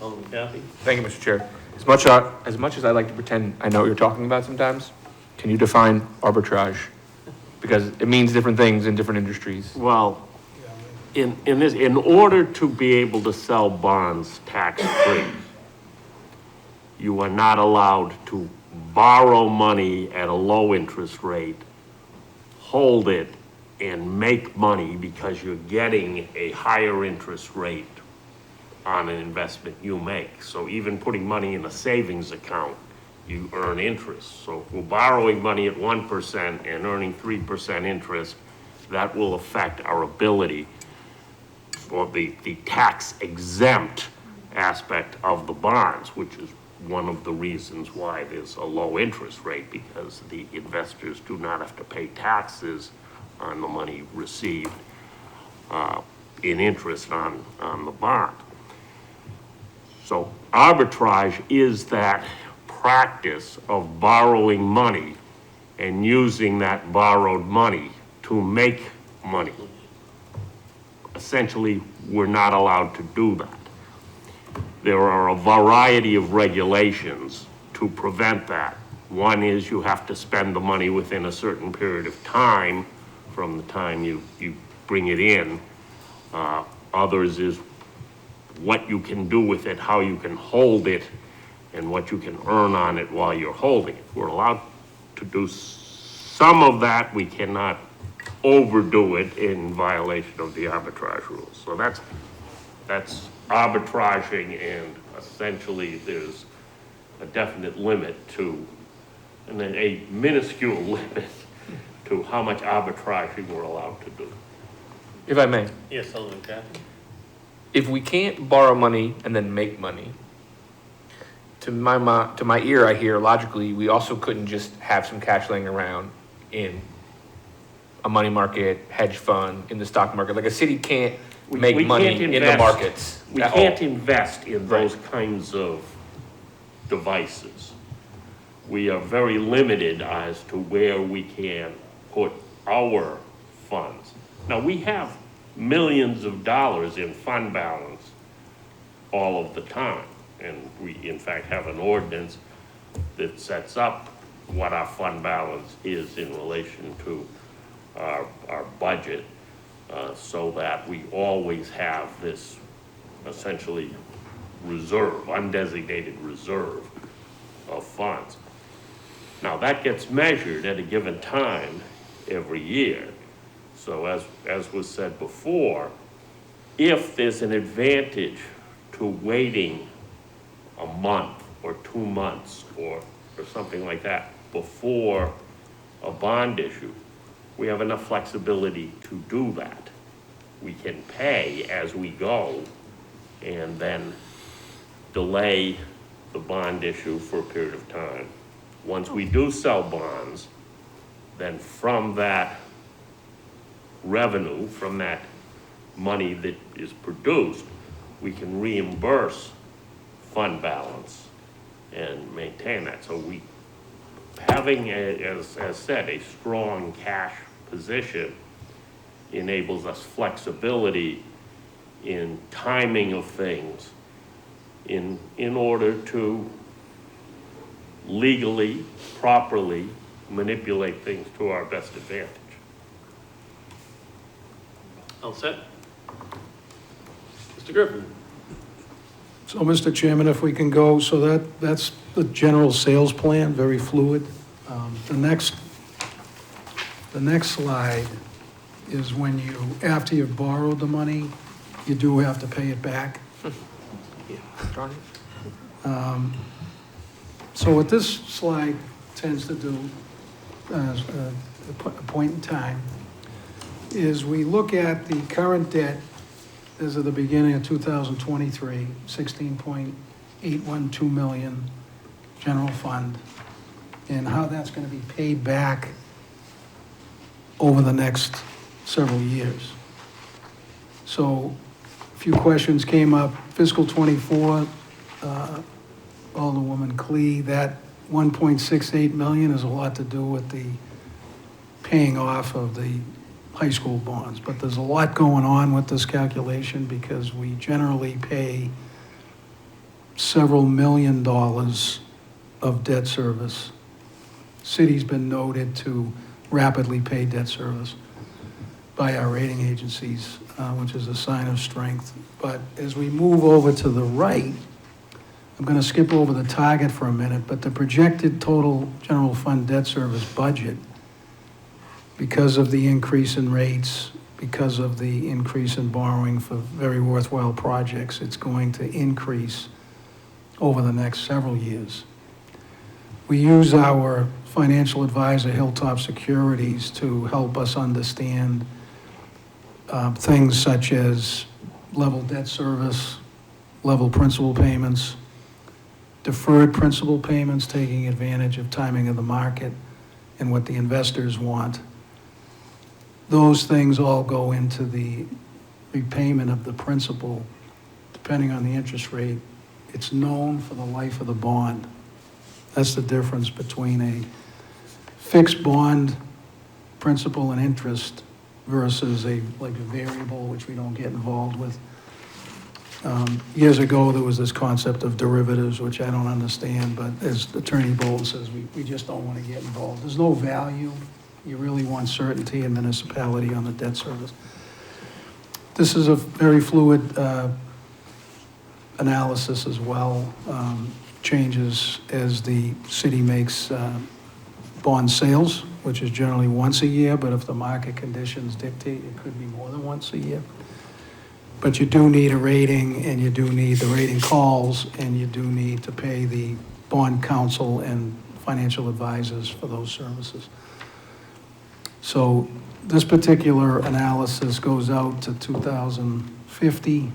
Alderman Kathy? Thank you, Mr. Chair. As much as I like to pretend I know what you're talking about sometimes, can you define arbitrage? Because it means different things in different industries. Well, in order to be able to sell bonds tax-free, you are not allowed to borrow money at a low interest rate, hold it, and make money because you're getting a higher interest rate on an investment you make. So even putting money in a savings account, you earn interest. So if we're borrowing money at 1% and earning 3% interest, that will affect our ability for the tax exempt aspect of the bonds, which is one of the reasons why there's a low interest rate, because the investors do not have to pay taxes on the money received in interest on the bond. So arbitrage is that practice of borrowing money and using that borrowed money to make money. Essentially, we're not allowed to do that. There are a variety of regulations to prevent that. One is you have to spend the money within a certain period of time from the time you bring it in. Others is what you can do with it, how you can hold it, and what you can earn on it while you're holding it. We're allowed to do some of that. We cannot overdo it in violation of the arbitrage rules. So that's arbitraging, and essentially there's a definite limit to, and then a minuscule limit to how much arbitraging we're allowed to do. If I may, Yes, Alderman Kathy? if we can't borrow money and then make money, to my ear, I hear logically, we also couldn't just have some cash laying around in a money market, hedge fund, in the stock market. Like a city can't make We money can't in the invest- markets. We at can't all. invest in those kinds of devices. We are very limited as to where we can put our funds. Now, we have millions of dollars in fund balance all of the time. And we, in fact, have an ordinance that sets up what our fund balance is in relation to our budget, so that we always have this essentially reserve, undesignated reserve of funds. Now, that gets measured at a given time every year. So as was said before, if there's an advantage to waiting a month or 2 months or something like that before a bond issue, we have enough flexibility to do that. We can pay as we go and then delay the bond issue for a period of time. Once we do sell bonds, then from that revenue, from that money that is produced, we can reimburse fund balance and maintain that. So we, having, as said, a strong cash position enables us flexibility in timing of things in order to legally, properly manipulate things to our best advantage. All set? Mr. Griffin? So, Mr. Chairman, if we can go, so that's the general sales plan, very fluid. The next slide is when you, after you've borrowed the money, you do have to pay it back. So what this slide tends to do, as a point in time, is we look at the current debt as of the beginning of 2023, 16.812 million general fund, and how that's going to be paid back over the next several years. So a few questions came up. Fiscal 24, Alderwoman Clee, that 1.68 million has a lot to do with the paying off of the high school bonds, but there's a lot going on with this calculation because we generally pay several $1 million of debt service. City's been noted to rapidly pay debt service by our rating agencies, which is a sign of strength. But as we move over to the right, I'm going to skip over the target for a minute, but the projected total general fund debt service budget, because of the increase in rates, because of the increase in borrowing for very worthwhile projects, it's going to increase over the next several years. We use our financial advisor, Hilltop Securities, to help us understand things such as level debt service, level principal payments, deferred principal payments, taking advantage of timing of the market and what the investors want. Those things all go into the repayment of the principal. Depending on the interest rate, it's known for the life of the bond. That's the difference between a fixed bond principal and interest versus like a variable, which we don't get involved with. Years ago, there was this concept of derivatives, which I don't understand, but as Attorney Bolton says, we just don't want to get involved. There's no value. You really want certainty in municipality on the debt service. This is a very fluid analysis as well. Changes as the city makes bond sales, which is generally once a year, but if the market conditions dictate, it could be more than once a year. But you do need a rating, and you do need the rating calls, and you do need to pay the bond counsel and financial advisors for those services. So this particular analysis goes out to 2050,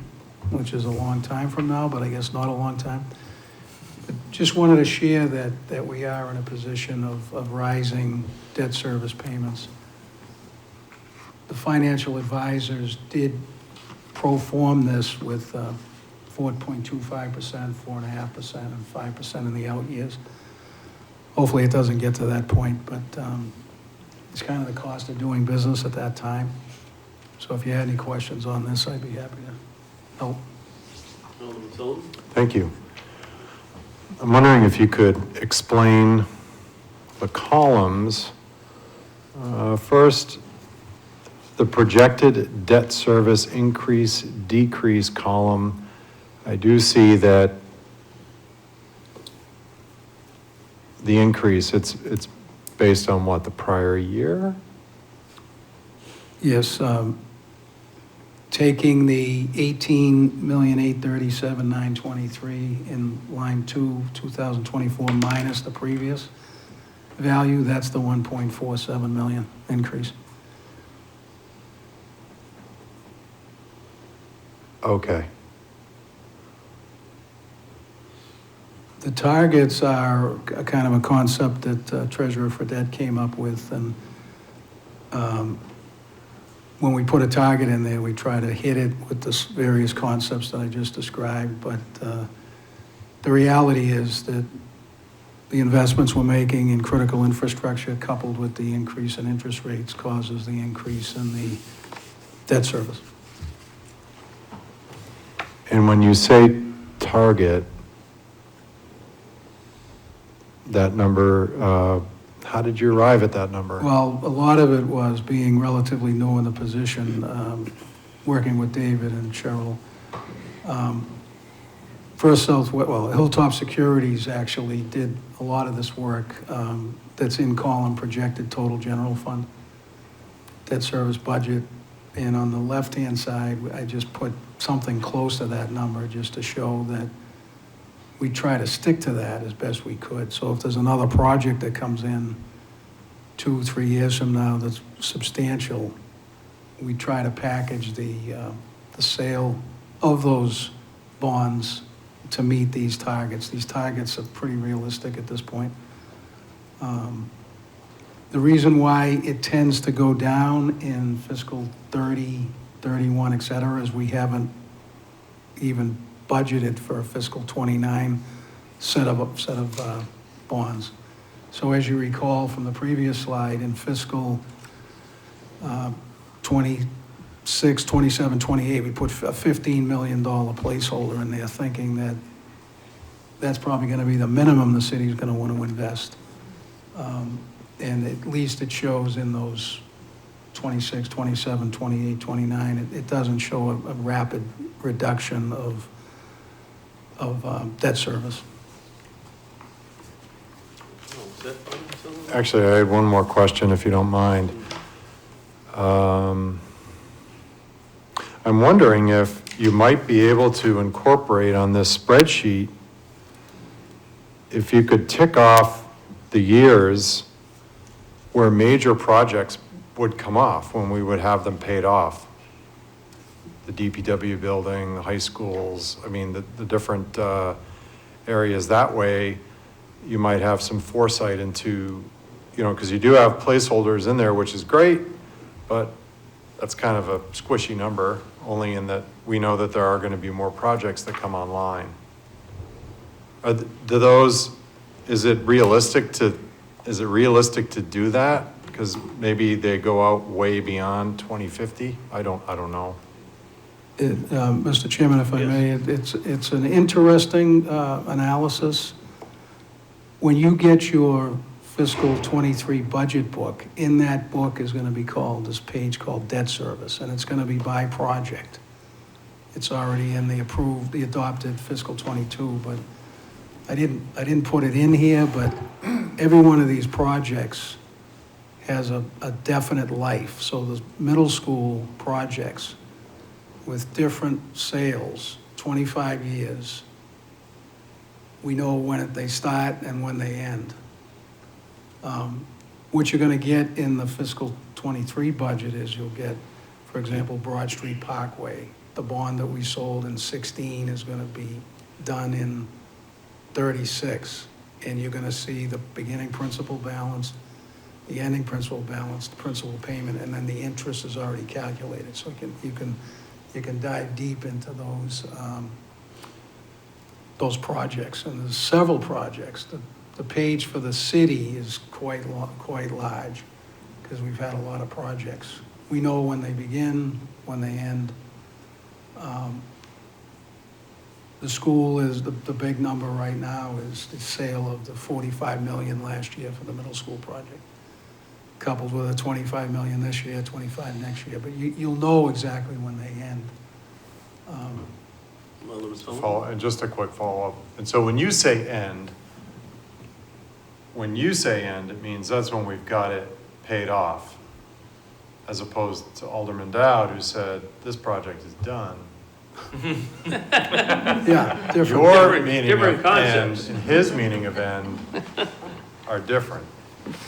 which is a long time from now, but I guess not a long time. But just wanted to share that we are in a position of rising debt service payments. The financial advisors did pro-form this with 4.25%, 4.5%, and 5% in the out years. Hopefully it doesn't get to that point, but it's kind of the cost of doing business at that time. So if you had any questions on this, I'd be happy to help. Alderman Sullivan? Thank you. I'm wondering if you could explain the columns. First, the projected debt service increase, decrease column. I do see that the increase, it's based on what, the prior year? Yes, taking the 18,837,923 in line 2, 2024 minus the previous value, that's the 1.47 million increase. Okay. The targets are a kind of a concept that Treasurer Fredette came up with, and when we put a target in there, we try to hit it with the various concepts that I just described, but the reality is that the investments we're making in critical infrastructure, coupled with the increase in interest rates, causes the increase in the debt service. And when you say target, that number, how did you arrive at that number? Well, a lot of it was being relatively new in the position, working with David and Cheryl. First Hilltop Securities actually did a lot of this work that's in column projected total general fund, debt service budget. And on the left-hand side, I just put something close to that number just to show that we try to stick to that as best we could. So if there's another project that comes in 2-3 years from now that's substantial, we try to package the sale of those bonds to meet these targets. These targets are pretty realistic at this point. The reason why it tends to go down in fiscal 30, 31, et cetera, is we haven't even budgeted for a fiscal 29 set of bonds. So as you recall from the previous slide, in fiscal 26, 27, 28, we put a $15 million placeholder in there, thinking that that's probably going to be the minimum the city's going to want to invest. And at least it shows in those 26, 27, 28, 29, it doesn't show a rapid reduction of debt service. Oh, is that fun? Actually, I had one more question, if you don't mind. I'm wondering if you might be able to incorporate on this spreadsheet, if you could tick off the years where major projects would come off, when we would have them paid off. The DPW building, the high schools, I mean, the different areas. That way, you might have some foresight into, because you do have placeholders in there, which is great, but that's kind of a squishy number, only in that we know that there are going to be more projects that come online. Is it realistic to do that? Because maybe they go out way beyond 2050? I don't know. Mr. Chairman, if I may, it's an interesting analysis. When you get your fiscal 23 budget book, in that book is going to be this page called debt service, and it's going to be by project. It's already in the adopted fiscal 22, but I didn't put it in here, but every one of these projects has a definite life. So the middle school projects with different sales, 25 years, we know when they start and when they end. What you're going to get in the fiscal 23 budget is you'll get, for example, Broad Street Parkway. The bond that we sold in 16 is going to be done in 36, and you're going to see the beginning principal balance, the ending principal balance, the principal payment, and then the interest is already calculated. So you can dive deep into those projects, and there's several projects. The page for the city is quite large, because we've had a lot of projects. We know when they begin, when they end. The school is, the big number right now is the sale of the $45 million last year for the middle school project, coupled with a $25 million this year, $25 next year. But you'll know exactly when they end. And just a quick follow-up. And so when you say end, it means that's when we've got it paid off, as opposed to Alderman Dowd, who said, this project is done. Yeah, different. Your meaning different of end concepts. and his meaning of end are different.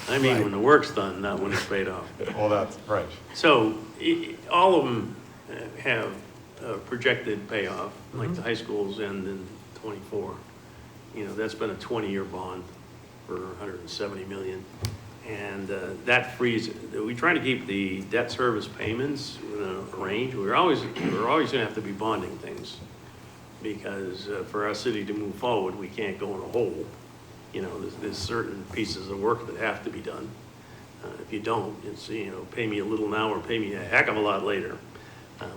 I mean, when the work's done, not when it's paid off. Well, that's right. So all of them have projected payoff, like the high schools end in '24. That's been a 20-year bond for 170 million. And that frees, we try to keep the debt service payments within a range. We're always gonna have to be bonding things, because for our city to move forward, we can't go in a hole. There's certain pieces of work that have to be done. If you don't, it's, pay me a little now or pay me a heck of a lot later.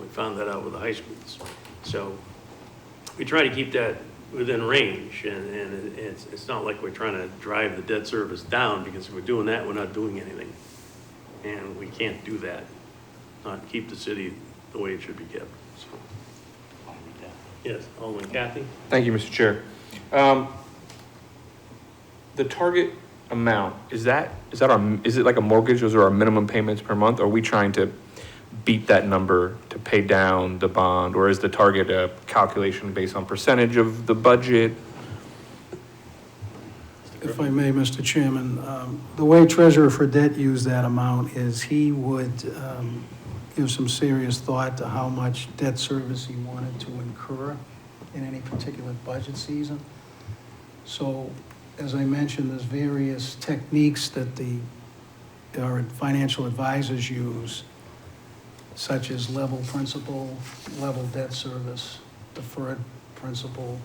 We found that out with the high schools. So we try to keep that within range, and it's not like we're trying to drive the debt service down, because if we're doing that, we're not doing anything. And we can't do that, not keep the city the way it should be kept, so. Yes, Alderman Kathy? Thank you, Mr. Chair. The target amount, is it like a mortgage? Those are our minimum payments per month? Or are we trying to beat that number to pay down the bond? Or is the target a calculation based on percentage of the budget? If I may, Mr. Chairman, the way Treasurer Fredette used that amount is he would give some serious thought to how much debt service he wanted to incur in any particular budget season. So, as I mentioned, there's various techniques that our financial advisors use, such as level principal, level debt service, deferred principal,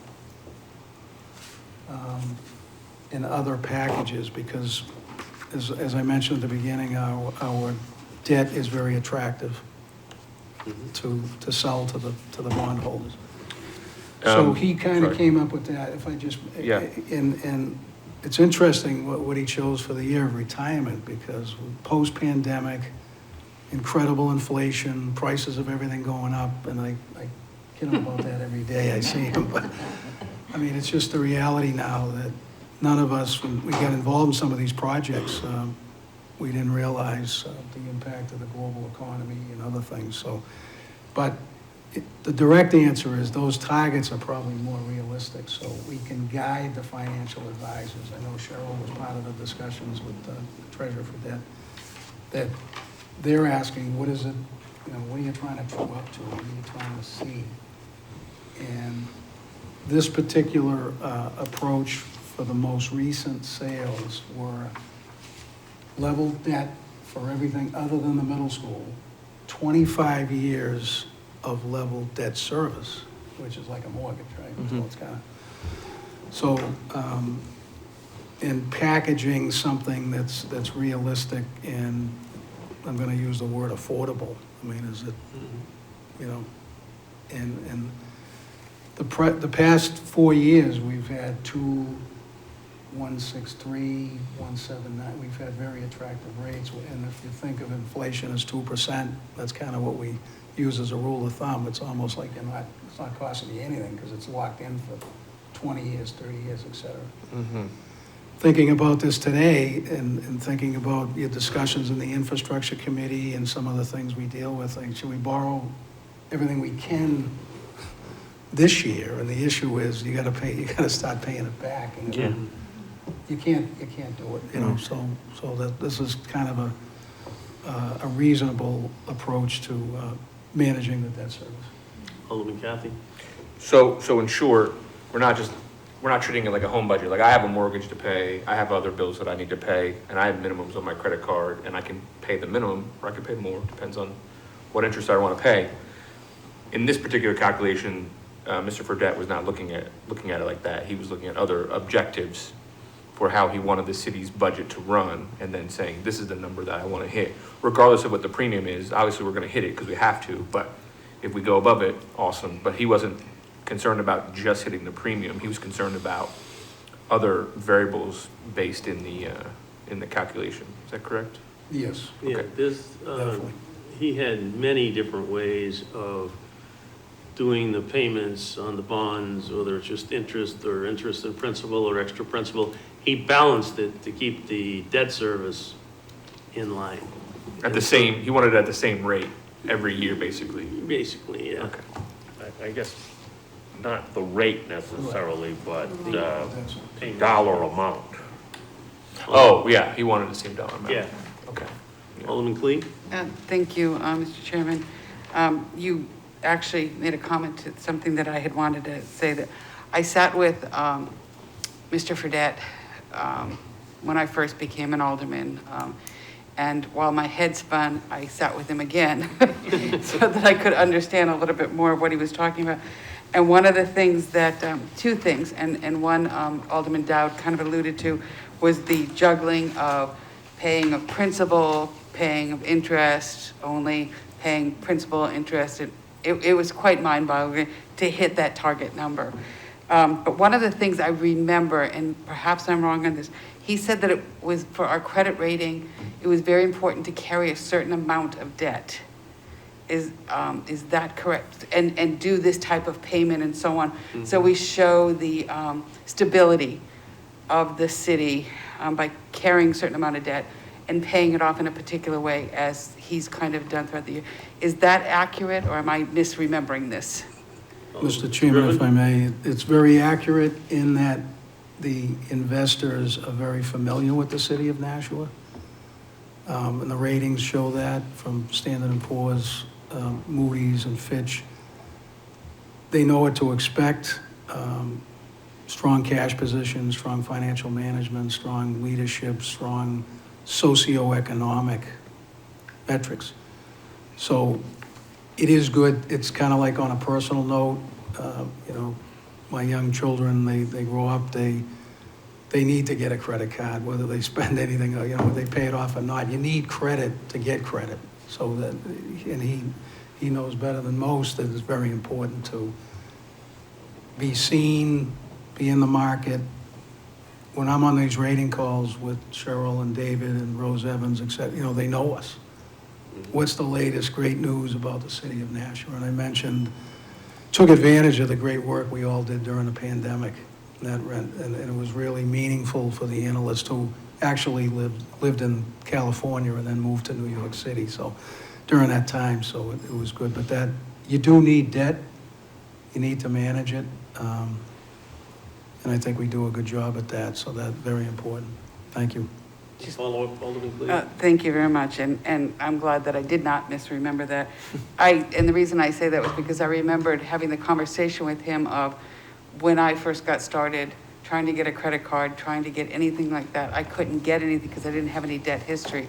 and other packages, because as I mentioned at the beginning, our debt is very attractive to sell to the bondholders. So he kind of sorry. came up with that, if I just, Yeah. and it's interesting what he chose for the year of retirement, because post-pandemic, incredible inflation, prices of everything going up, and I kid him about that every day I see him, but, I mean, it's just the reality now that none of us, when we got involved in some of these projects, we didn't realize the impact of the global economy and other things, so, but the direct answer is those targets are probably more realistic, so we can guide the financial advisors. I know Cheryl was part of the discussions with the Treasurer for that they're asking, what is it, what are you trying to true up to? What are you trying to see? And this particular approach for the most recent sales were level debt for everything other than the middle school, 25 years of level debt service, which is like a mortgage, right? So it's kind of, in packaging something that's realistic, and I'm gonna use the word affordable. I mean, is it, and the past 4 years, we've had 163, 179, we've had very attractive rates, and if you think of inflation as 2%, that's kind of what we use as a rule of thumb. It's almost like it's not costing you anything, because it's locked in for 20 years, 30 years, et cetera. Thinking about this today, and thinking about your discussions in the infrastructure committee and some of the things we deal with, like, should we borrow everything we can this year? And the issue is, you gotta start paying it back. And Yeah. You can't do it, so that this is kind of a reasonable approach to managing the debt service. Alderman Kathy? So in short, we're not treating it like a home budget. Like, I have a mortgage to pay, I have other bills that I need to pay, and I have minimums on my credit card, and I can pay the minimum, or I can pay more, depends on what interest I want to pay. In this particular calculation, Mr. Fredette was not looking at it like that. He was looking at other objectives for how he wanted the city's budget to run, and then saying, this is the number that I want to hit. Regardless of what the premium is, obviously we're going to hit it because we have to, but if we go above it, awesome. But he wasn't concerned about just hitting the premium. He was concerned about other variables based in the calculation. Is that correct? Yes. Yeah, Okay. Definitely. He had many different ways of doing the payments on the bonds, whether it's just interest or interest in principal or extra principal. He balanced it to keep the debt service in line. He wanted it at the same rate every year, basically. Basically, yeah. Okay. I guess not the rate necessarily, but Payment. dollar amount. Oh, yeah, he wanted the same dollar amount. Yeah. Okay. Alderman Clee? Thank you, Mr. Chairman. You actually made a comment to something that I had wanted to say, that I sat with Mr. Fredette when I first became an alderman. And while my head spun, I sat with him again so that I could understand a little bit more of what he was talking about. And one of the things that, two things, and one Alderman Dowd kind of alluded to, was the juggling of paying of principal, paying of interest only, paying principal, interest. It was quite mind-boggling to hit that target number. But one of the things I remember, and perhaps I'm wrong on this, he said that it was for our credit rating, it was very important to carry a certain amount of debt. Is that correct? And do this type of payment and so on. So we show the stability of the city by carrying a certain amount of debt and paying it off in a particular way, as he's kind of done throughout the year. Is that accurate, or am I misremembering this? Mr. Chairman, if I may, it's very accurate in that the investors are very familiar with the city of Nashua. And the ratings show that from Standard & Poor's, Moody's and Fitch. They know what to expect. Strong cash position, strong financial management, strong leadership, strong socioeconomic metrics. So it is good. It's kind of like on a personal note, my young children, they grow up, they need to get a credit card, whether they spend anything, they pay it off or not. You need credit to get credit. So that, and he knows better than most that it's very important to be seen, be in the market. When I'm on these rating calls with Cheryl and David and Rose Evans, et cetera, they know us. What's the latest great news about the city of Nashua? And I mentioned, took advantage of the great work we all did during the pandemic. And it was really meaningful for the analysts who actually lived in California and then moved to New York City. So during that time, so it was good. But that, you do need debt. You need to manage it. And I think we do a good job at that. So that's very important. Thank you. Follow up, Alderman Cleve. Thank you very much, and I'm glad that I did not misremember that. And the reason I say that was because I remembered having the conversation with him of when I first got started, trying to get a credit card, trying to get anything like that. I couldn't get anything because I didn't have any debt history.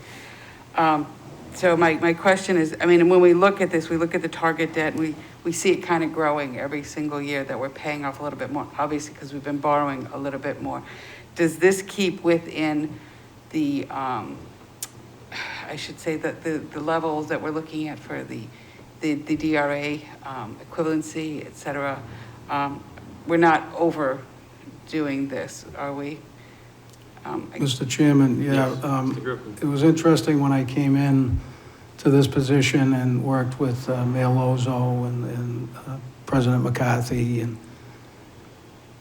So my question is, when we look at this, we look at the target debt, and we see it kind of growing every single year, that we're paying off a little bit more, obviously because we've been borrowing a little bit more. Does this keep within the, I should say that the levels that we're looking at for the DRA equivalency, et cetera? We're not overdoing this, are we? Mr. Chairman, yeah, Mr. Griffin. it was interesting when I came in to this position and worked with Mayor Lozo and President McCarthy, and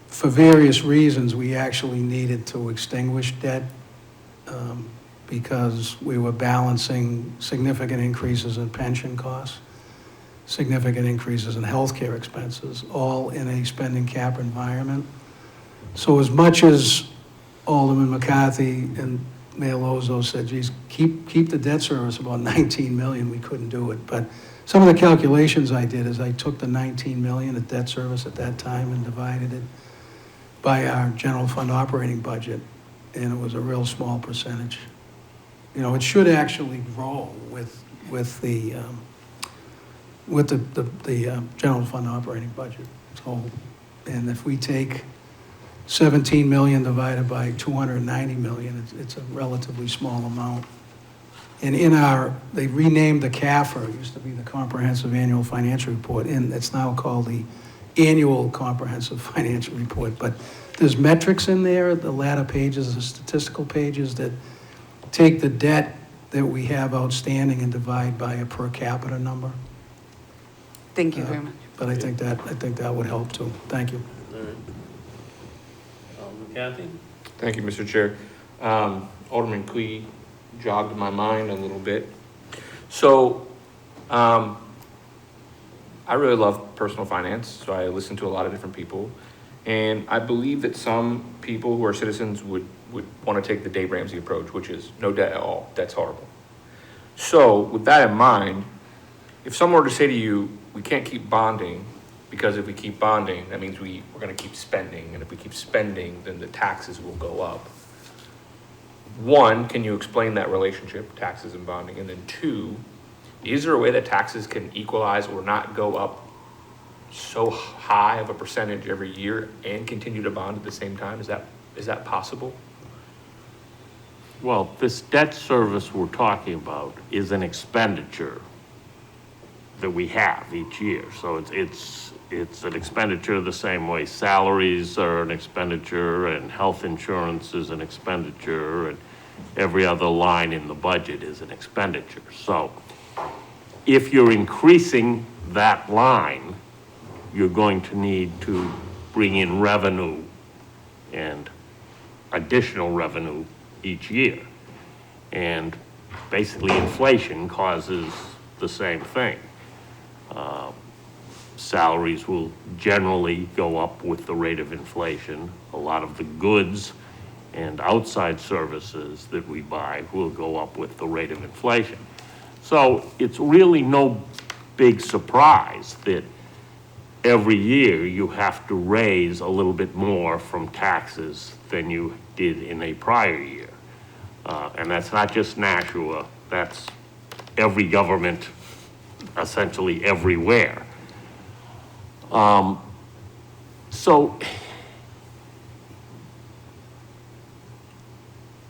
for various reasons, we actually needed to extinguish debt because we were balancing significant increases in pension costs, significant increases in healthcare expenses, all in a spending cap environment. So as much as Alderman McCarthy and Mayor Lozo said, geez, keep the debt service about 19 million, we couldn't do it. But some of the calculations I did is I took the 19 million of debt service at that time and divided it by our general fund operating budget, and it was a real small percentage. It should actually grow with the general fund operating budget. So, and if we take 17 million divided by 290 million, it's a relatively small amount. And they renamed the CAFR, it used to be the Comprehensive Annual Financial Report, and it's now called the Annual Comprehensive Financial Report. But there's metrics in there, the latter pages, the statistical pages, that take the debt that we have outstanding and divide by a per capita number. Thank you very much. But I think that would help too. Thank you. All right. Alderman Kathy? Thank you, Mr. Chair. Alderman Clee jogged my mind a little bit. So, I really love personal finance, so I listen to a lot of different people. And I believe that some people who are citizens would want to take the Dave Ramsey approach, which is no debt at all. That's horrible. So with that in mind, if someone were to say to you, we can't keep bonding, because if we keep bonding, that means we're gonna keep spending, and if we keep spending, then the taxes will go up. One, can you explain that relationship, taxes and bonding? And then two, is there a way that taxes can equalize or not go up so high of a percentage every year and continue to bond at the same time? Is that possible? Well, this debt service we're talking about is an expenditure that we have each year. So it's an expenditure the same way salaries are an expenditure and health insurance is an expenditure and every other line in the budget is an expenditure. So if you're increasing that line, you're going to need to bring in revenue and additional revenue each year. And basically inflation causes the same thing. Salaries will generally go up with the rate of inflation. A lot of the goods and outside services that we buy will go up with the rate of inflation. So it's really no big surprise that every year you have to raise a little bit more from taxes than you did in a prior year. And that's not just Nashua, that's every government essentially everywhere. So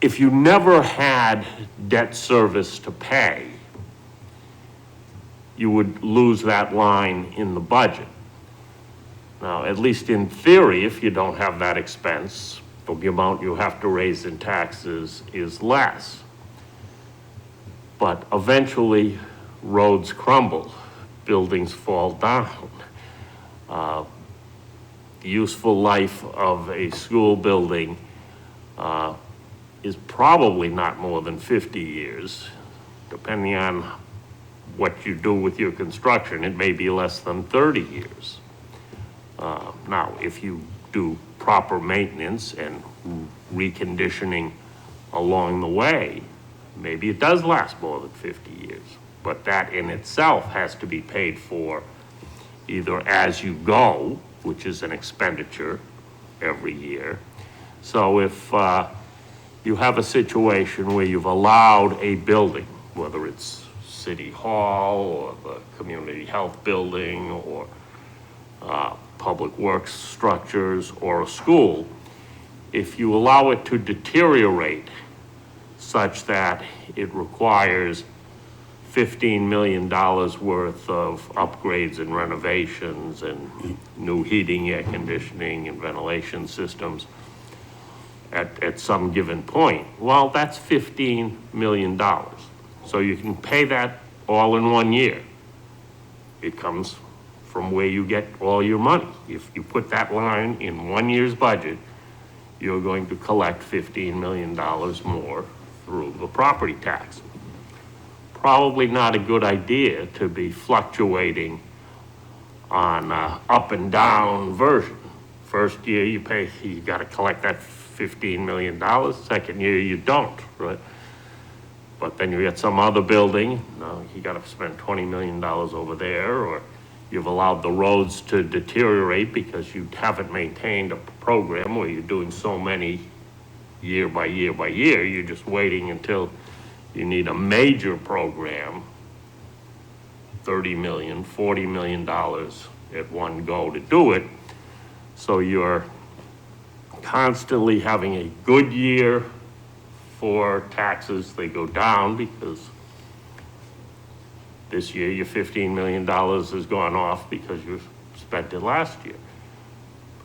if you never had debt service to pay, you would lose that line in the budget. Now, at least in theory, if you don't have that expense, the amount you have to raise in taxes is less. But eventually, roads crumble, buildings fall down. The useful life of a school building is probably not more than 50 years. Depending on what you do with your construction, it may be less than 30 years. Now, if you do proper maintenance and reconditioning along the way, maybe it does last more than 50 years. But that in itself has to be paid for either as you go, which is an expenditure every year. So if you have a situation where you've allowed a building, whether it's City Hall or the community health building or public works structures or a school, if you allow it to deteriorate such that it requires $15 million worth of upgrades and renovations and new heating, air conditioning, and ventilation systems at some given point, well, that's $15 million. So you can pay that all in 1 year. It comes from where you get all your money. If you put that line in 1 year's budget, you're going to collect $15 million more through the property tax. Probably not a good idea to be fluctuating on up and down version. First year you pay, you got to collect that $15 million. Second year you don't, right? But then you get some other building, you got to spend $20 million over there, or you've allowed the roads to deteriorate because you haven't maintained a program where you're doing so many year by year by year. You're just waiting until you need a major program, $30 million, $40 million at one go to do it. So you're constantly having a good year for taxes. They go down because this year your $15 million has gone off because you spent it last year.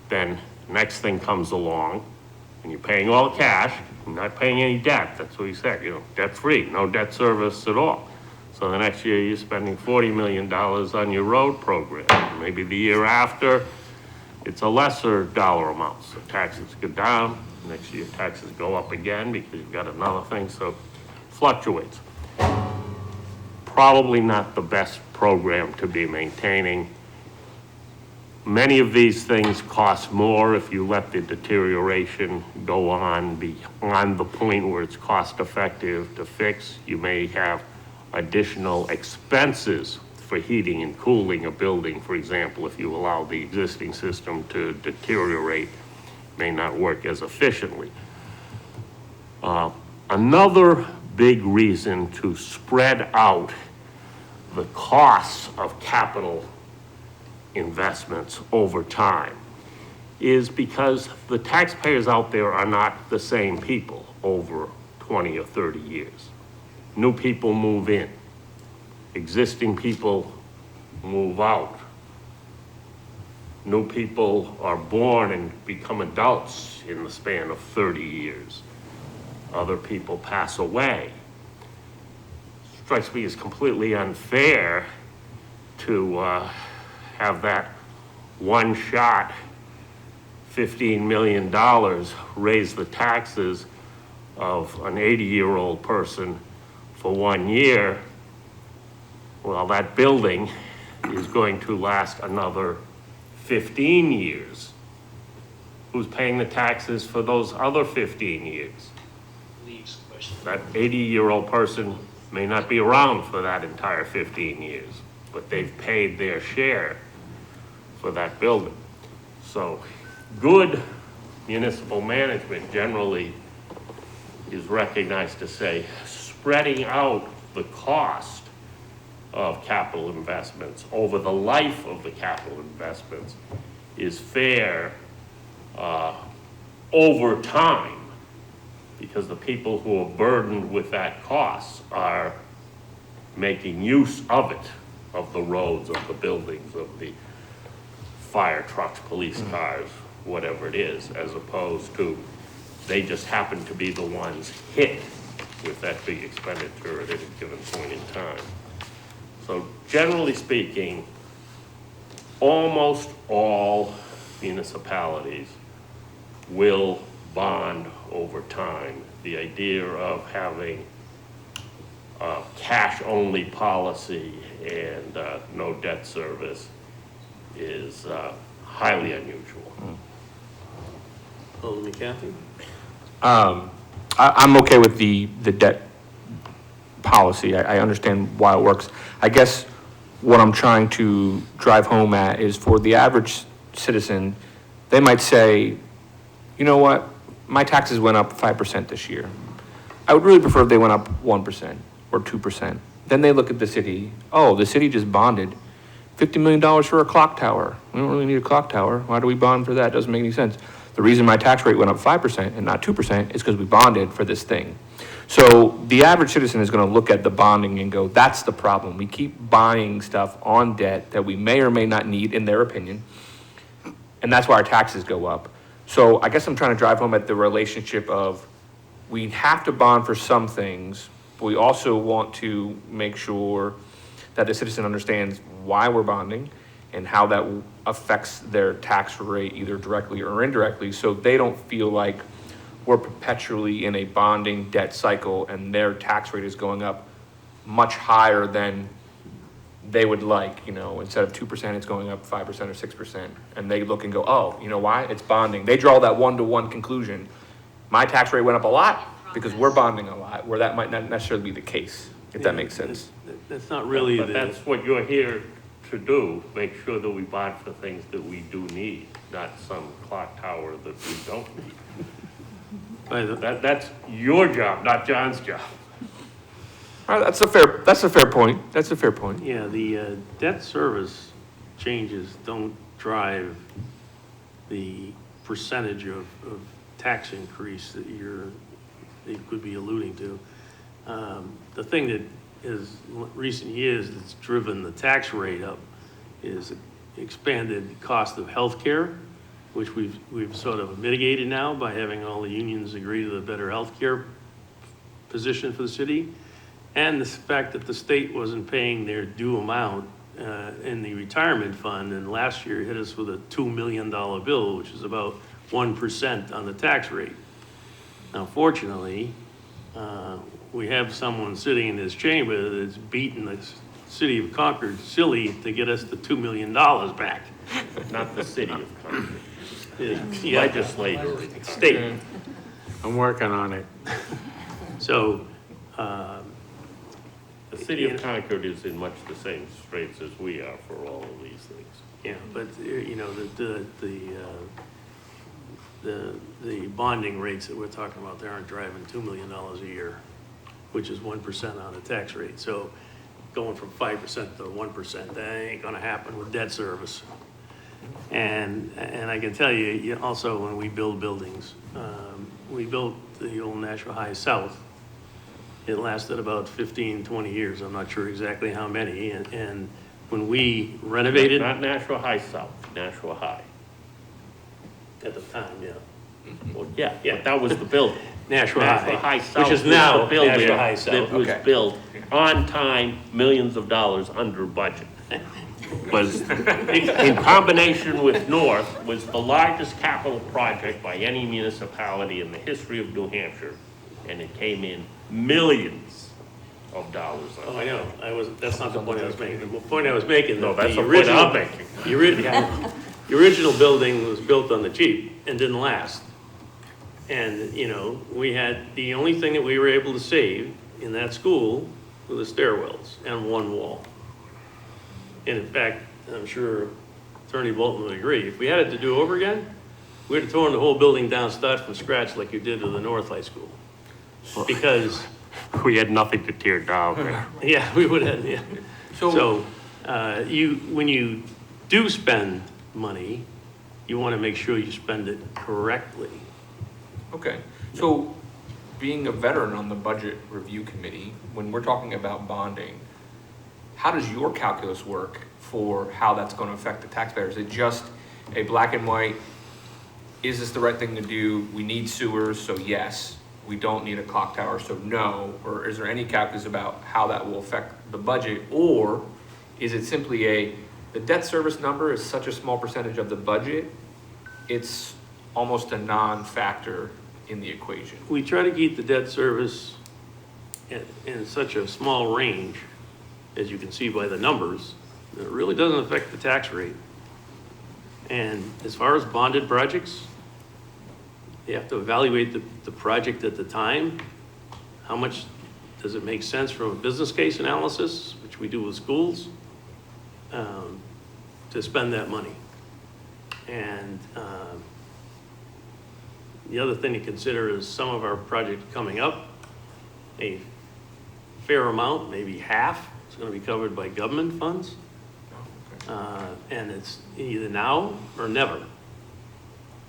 Then next thing comes along and you're paying all the cash, you're not paying any debt. That's what he said, debt free, no debt service at all. So the next year you're spending $40 million on your road program. Maybe the year after, it's a lesser dollar amount. So taxes go down, next year taxes go up again because you've got another thing, so fluctuates. Probably not the best program to be maintaining. Many of these things cost more if you let the deterioration go on beyond the point where it's cost effective to fix. You may have additional expenses for heating and cooling a building, for example, if you allow the existing system to deteriorate, may not work as efficiently. Another big reason to spread out the costs of capital investments over time is because the taxpayers out there are not the same people over 20 or 30 years. New people move in. Existing people move out. New people are born and become adults in the span of 30 years. Other people pass away. Strikes me as completely unfair to have that one shot, $15 million, raise the taxes of an 80-year-old person for 1 year. Well, that building is going to last another 15 years. Who's paying the taxes for those other 15 years? That 80-year-old person may not be around for that entire 15 years, but they've paid their share for that building. So good municipal management generally is recognized to say spreading out the cost of capital investments over the life of the capital investments is fair over time, because the people who are burdened with that cost are making use of it, of the roads, of the buildings, of the fire trucks, police cars, whatever it is, as opposed to they just happen to be the ones hit with that big expenditure at any given point in time. So generally speaking, almost all municipalities will bond over time. The idea of having a cash-only policy and no debt service is highly unusual. Alderman Cathy? I'm okay with the debt policy. I understand why it works. I guess what I'm trying to drive home at is for the average citizen, they might say, you know what, my taxes went up 5% this year. I would really prefer if they went up 1% or 2%. Then they look at the city, oh, the city just bonded $50 million for a clock tower. We don't really need a clock tower. Why do we bond for that? Doesn't make any sense. The reason my tax rate went up 5% and not 2% is because we bonded for this thing. So the average citizen is going to look at the bonding and go, that's the problem. We keep buying stuff on debt that we may or may not need, in their opinion, and that's why our taxes go up. So I guess I'm trying to drive home at the relationship of we have to bond for some things, but we also want to make sure that the citizen understands why we're bonding and how that affects their tax rate either directly or indirectly, so they don't feel like we're perpetually in a bonding debt cycle and their tax rate is going up much higher than they would like. You know, instead of 2%, it's going up 5% or 6%. And they look and go, oh, you know why? It's bonding. They draw that one-to-one conclusion. My tax rate went up a lot because we're bonding a lot, where that might not necessarily be the case, if that makes sense. That's not really But that's what you're here to do, make sure that we bond for things that we do need, not some clock tower that we don't need. That's your job, not John's job. All right, that's a fair point. That's a fair point. Yeah, the debt service changes don't drive the percentage of tax increase that you could be alluding to. The thing that is recent years that's driven the tax rate up is expanded cost of healthcare, which we've sort of mitigated now by having all the unions agree to the better healthcare position for the city, and the fact that the state wasn't paying their due amount in the retirement fund, and last year hit us with a $2 million bill, which is about 1% on the tax rate. Now, fortunately, we have someone sitting in this chamber that's beating the city of Concord silly to get us the $2 million back. Not the city of Concord. Yeah, Legislature. state. I'm working on it. So, The city of Concord is in much the same straits as we are for all of these things. Yeah, but, you know, the bonding rates that we're talking about, they aren't driving $2 million a year, which is 1% on the tax rate. So going from 5% to 1%, that ain't gonna happen with debt service. And I can tell you, also, when we build buildings, we built the old Nashua High South. It lasted about 15, 20 years, I'm not sure exactly how many, and when we renovated. Not Nashua High South, Nashua High. At the time, yeah. Well, yeah, but that was the building. Nashua Nashua High, High South which is was now the building Nashua High South. that was Okay. built on time, millions of dollars under budget. Was, in combination with North, was the largest capital project by any municipality in the history of New Hampshire, and it came in millions of dollars. Oh, I know, that's not the point I was making. The point I was making, No, that that's the the point original, I'm making. the original building was built on the cheap and didn't last. And, you know, we had, the only thing that we were able to save in that school were the stairwells and one wall. And in fact, I'm sure Attorney Bolton would agree, if we had it to do over again, we'd have torn the whole building down, start from scratch like you did with the North High School. Because, We had nothing to tear down. yeah, we would have, yeah. So- So, when you do spend money, you want to make sure you spend it correctly. Okay, so being a veteran on the budget review committee, when we're talking about bonding, how does your calculus work for how that's going to affect the taxpayers? Is it just a black and white, is this the right thing to do? We need sewers, so yes. We don't need a clock tower, so no. Or is there any calculus about how that will affect the budget? Or is it simply the debt service number is such a small percentage of the budget, it's almost a non-factor in the equation? We try to keep the debt service in such a small range, as you can see by the numbers, that it really doesn't affect the tax rate. And as far as bonded projects, you have to evaluate the project at the time. How much does it make sense from a business case analysis, which we do with schools, to spend that money? And the other thing to consider is some of our projects coming up, a fair amount, maybe half, is going to be covered by government funds. And it's either now or never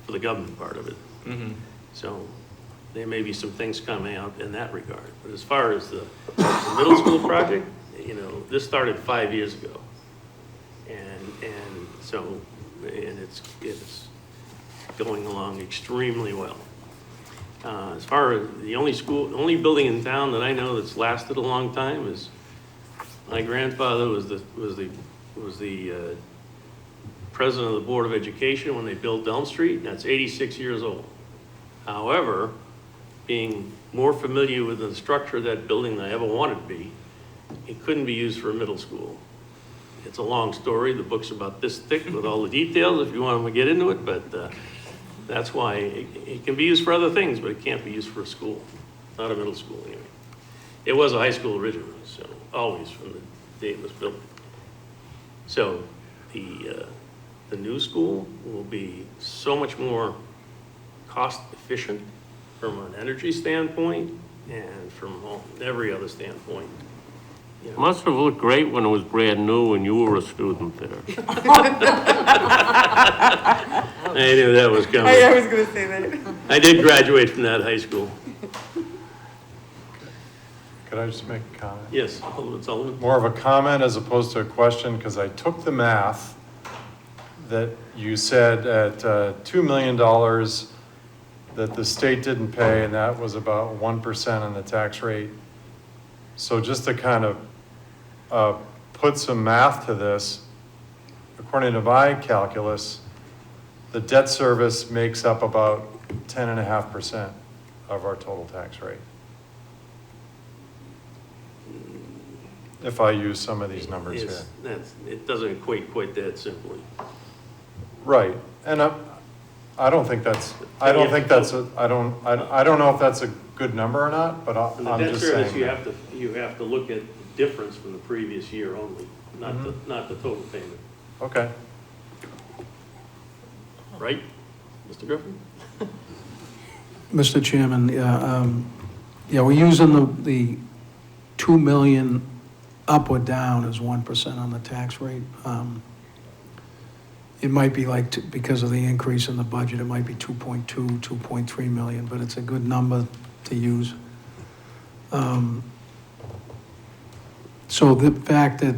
for the government part of it. Mm-hmm. So there may be some things coming out in that regard. But as far as the middle school project, you know, this started 5 years ago. And so, and it's going along extremely well. As far as the only building in town that I know that's lasted a long time is my grandfather was the president of the Board of Education when they built Elm Street, and that's 86 years old. However, being more familiar with the structure of that building than I ever wanted to be, it couldn't be used for a middle school. It's a long story. The book's about this thick with all the details if you want to get into it, but that's why it can be used for other things, but it can't be used for a school, not a middle school anyway. It was a high school originally, so always from the day it was built. So the new school will be so much more cost efficient from an energy standpoint and from every other standpoint. You know. Must have looked great when it was brand new and you were a student there. I knew that was coming. I was gonna say that. I did graduate from that high school. Could I just make a comment? Yes, Alderman Sullivan. More of a comment as opposed to a question, because I took the math that you said at $2 million that the state didn't pay, and that was about 1% on the tax rate. So just to kind of put some math to this, according to my calculus, the debt service makes up about 10.5% of our total tax rate. If I use some of these numbers here. It doesn't equate quite that simply. Right, and I don't think that's, I don't know if that's a good number or not, but And the I'm debt just service, saying. you have to look at difference from the previous year only, not the total payment, Okay. right, Mr. Griffin? Mr. Chairman, yeah, we're using the 2 million up or down as 1% on the tax rate. It might be like, because of the increase in the budget, it might be 2.2, 2.3 million, but it's a good number to use. So the fact that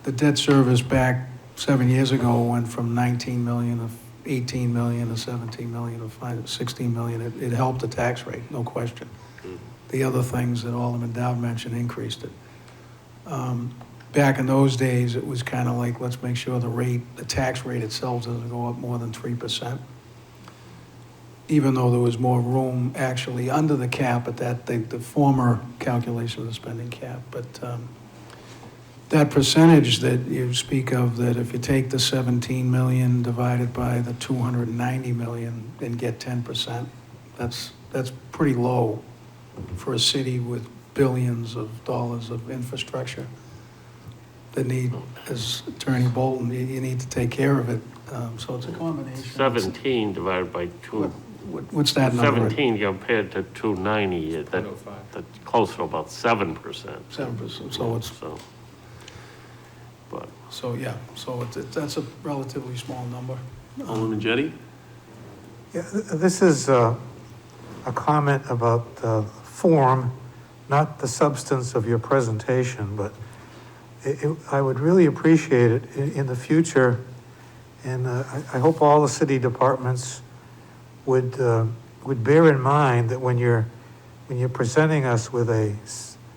the debt service back 7 years ago went from 19 million to 18 million to 17 million to 16 million, it helped the tax rate, no question. The other things that Alderman Dowd mentioned increased it. Back in those days, it was kind of like, let's make sure the tax rate itself doesn't go up more than 3%. Even though there was more room actually under the cap at the former calculation of the spending cap. But that percentage that you speak of, that if you take the 17 million divided by the 290 million and get 10%, that's pretty low for a city with billions of dollars of infrastructure that need, as Attorney Bolton, you need to take care of it. So it's a combination. 17 divided by 2. What's that number? 17 compared to 290, that's close to about 7%. 7%, so it's, But so yeah, so that's a relatively small number. Alderman Jettie? Yeah, this is a comment about the form, not the substance of your presentation, but I would really appreciate it in the future, and I hope all the city departments would bear in mind that when you're presenting us with a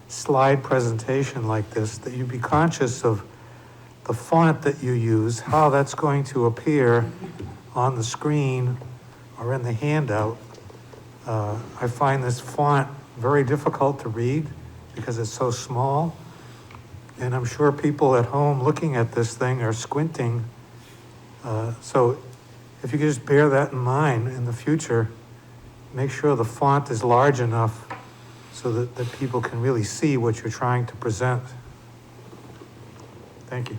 slide presentation like this, that you be conscious of the font that you use, how that's going to appear on the screen or in the handout. I find this font very difficult to read because it's so small. And I'm sure people at home looking at this thing are squinting. So if you could just bear that in mind in the future, make sure the font is large enough so that people can really see what you're trying to present. Thank you.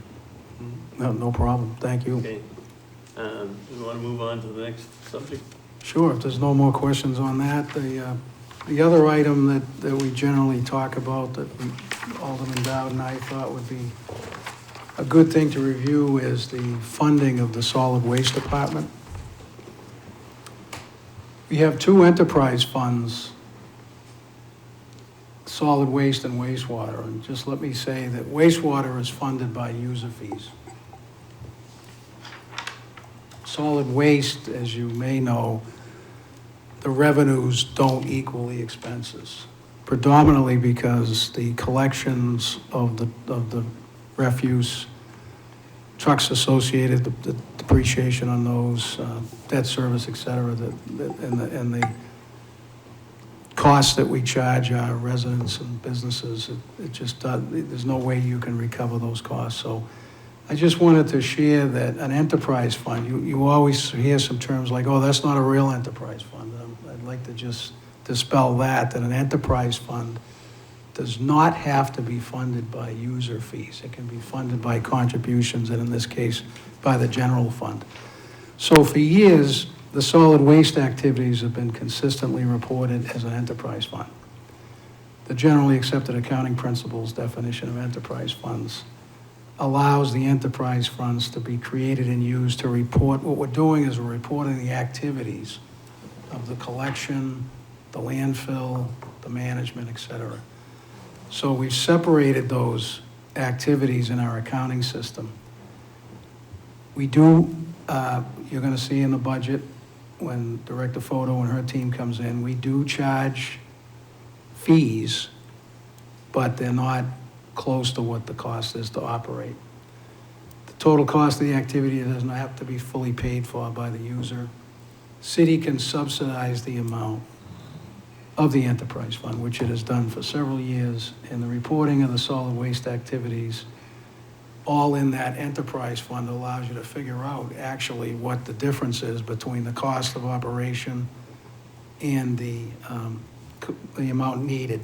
No problem, thank you. Okay. We want to move on to the next subject? Sure, if there's no more questions on that, the other item that we generally talk about, that Alderman Dowd and I thought would be a good thing to review, is the funding of the solid waste department. We have two enterprise funds, solid waste and wastewater, and just let me say that wastewater is funded by user fees. Solid waste, as you may know, the revenues don't equal the expenses, predominantly because the collections of the refuse, trucks associated, the depreciation on those, debt service, et cetera, and the costs that we charge our residents and businesses, it just there's no way you can recover those costs. So I just wanted to share that an enterprise fund, you always hear some terms like, oh, that's not a real enterprise fund. I'd like to just dispel that an enterprise fund does not have to be funded by user fees. It can be funded by contributions, and in this case, by the general fund. So for years, the solid waste activities have been consistently reported as an enterprise fund. The generally accepted accounting principles definition of enterprise funds allows the enterprise funds to be created and used to report. What we're doing is we're reporting the activities of the collection, the landfill, the management, et cetera. So we've separated those activities in our accounting system. We do, you're gonna see in the budget, when Director Photo and her team comes in, we do charge fees, but they're not close to what the cost is to operate. The total cost of the activity doesn't have to be fully paid for by the user. City can subsidize the amount of the enterprise fund, which it has done for several years, and the reporting of the solid waste activities all in that enterprise fund allows you to figure out actually what the difference is between the cost of operation and the amount needed.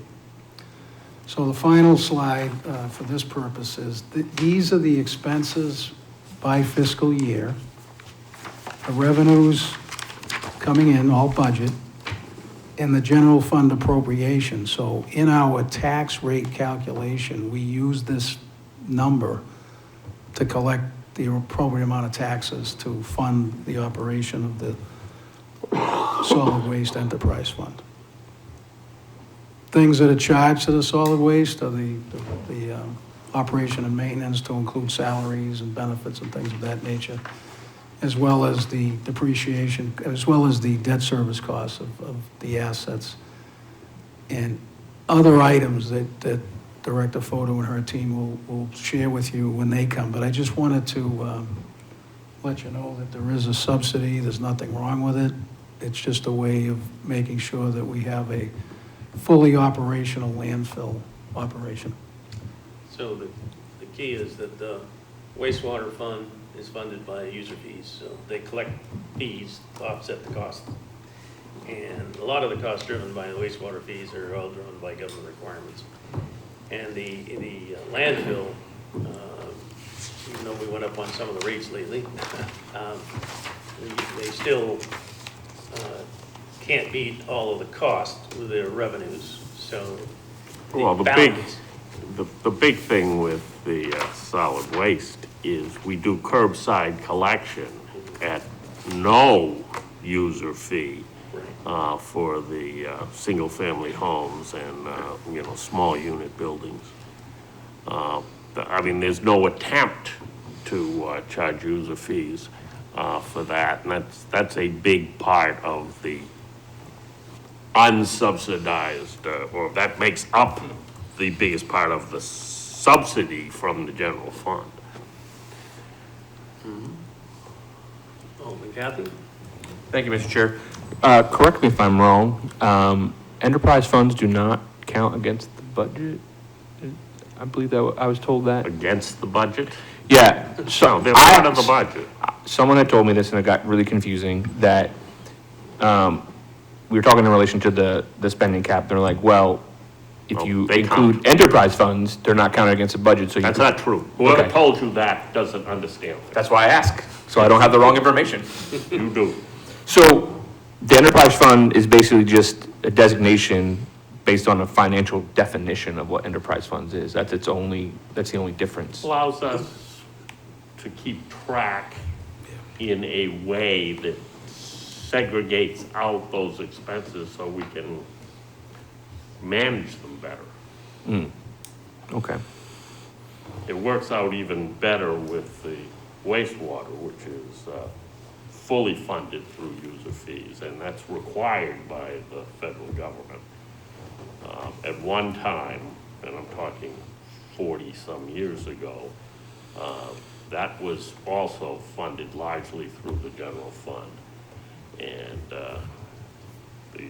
So the final slide for this purpose is, these are the expenses by fiscal year. The revenues coming in, all budget, and the general fund appropriation. So in our tax rate calculation, we use this number to collect the appropriate amount of taxes to fund the operation of the solid waste enterprise fund. Things that are charged to the solid waste are the operation and maintenance, to include salaries and benefits and things of that nature, as well as the depreciation, as well as the debt service costs of the assets, and other items that Director Photo and her team will share with you when they come. But I just wanted to let you know that there is a subsidy, there's nothing wrong with it. It's just a way of making sure that we have a fully operational landfill operation. So the key is that the wastewater fund is funded by user fees, so they collect fees to offset the cost. And a lot of the costs driven by the wastewater fees are all driven by government requirements. And the landfill, even though we went up on some of the rates lately, they still can't meet all of the costs with their revenues, so. Well, the balance- big thing with the solid waste is we do curbside collection at no user fee for the single-family homes and, small unit buildings. I mean, there's no attempt to charge user fees for that, and that's a big part of the unsubsidized, or that makes up the biggest part of the subsidy from the general fund. Oh, and Kathy? Thank you, Mr. Chair. Correct me if I'm wrong, enterprise funds do not count against the budget? I believe that, I was told that. Against the budget? Yeah, No, so. they're part of the budget. Someone had told me this and it got really confusing, that, we were talking in relation to the spending cap. They're like, well, if No, you they include count. enterprise funds, they're not counted against the budget, so you. That's not true. Whoever Okay. told you that doesn't understand. That's why I ask, so I don't have the wrong information. You do. So the enterprise fund is basically just a designation based on a financial definition of what enterprise funds is. That's the only difference. Allows us to keep track in a way that segregates out those expenses so we can manage them better. Okay. It works out even better with the wastewater, which is fully funded through user fees, and that's required by the federal government. At one time, and I'm talking 40-some years ago, that was also funded largely through the general fund. And the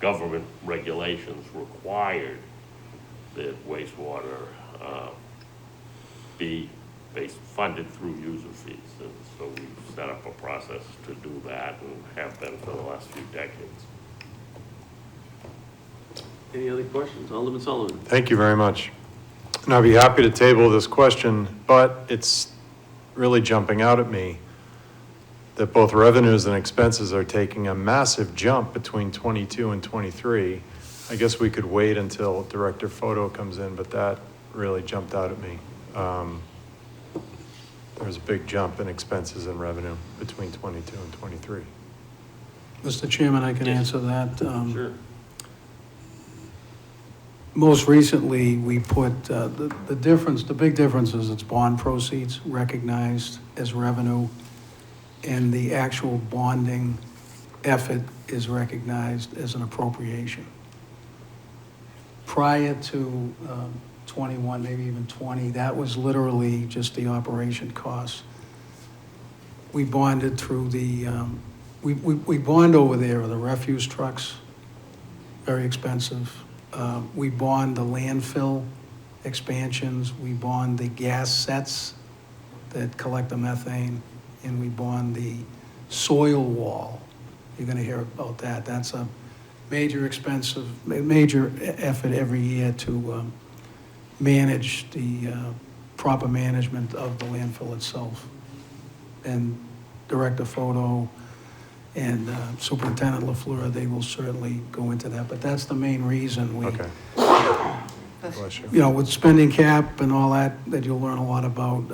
government regulations required that wastewater be funded through user fees. And so we set up a process to do that and have been for the last few decades. Any other questions? Alderman Sullivan? Thank you very much. And I'd be happy to table this question, but it's really jumping out at me that both revenues and expenses are taking a massive jump between 22 and 23. I guess we could wait until Director Photo comes in, but that really jumped out at me. There's a big jump in expenses and revenue between 22 and 23. Mr. Chairman, I can Yes. answer that. Sure. Most recently, we put, the difference, the big difference is it's bond proceeds recognized as revenue, and the actual bonding effort is recognized as an appropriation. Prior to 21, maybe even 20, that was literally just the operation costs. We bonded through the, we bond over there are the refuse trucks, very expensive. We bond the landfill expansions, we bond the gas sets that collect the methane, and we bond the soil wall. You're gonna hear about that. That's a major effort every year to manage the proper management of the landfill itself. And Director Photo and Superintendent LaFleur, they will certainly go into that, but that's the main reason we, Okay. Bless you. you know, with spending cap and all that you'll learn a lot about,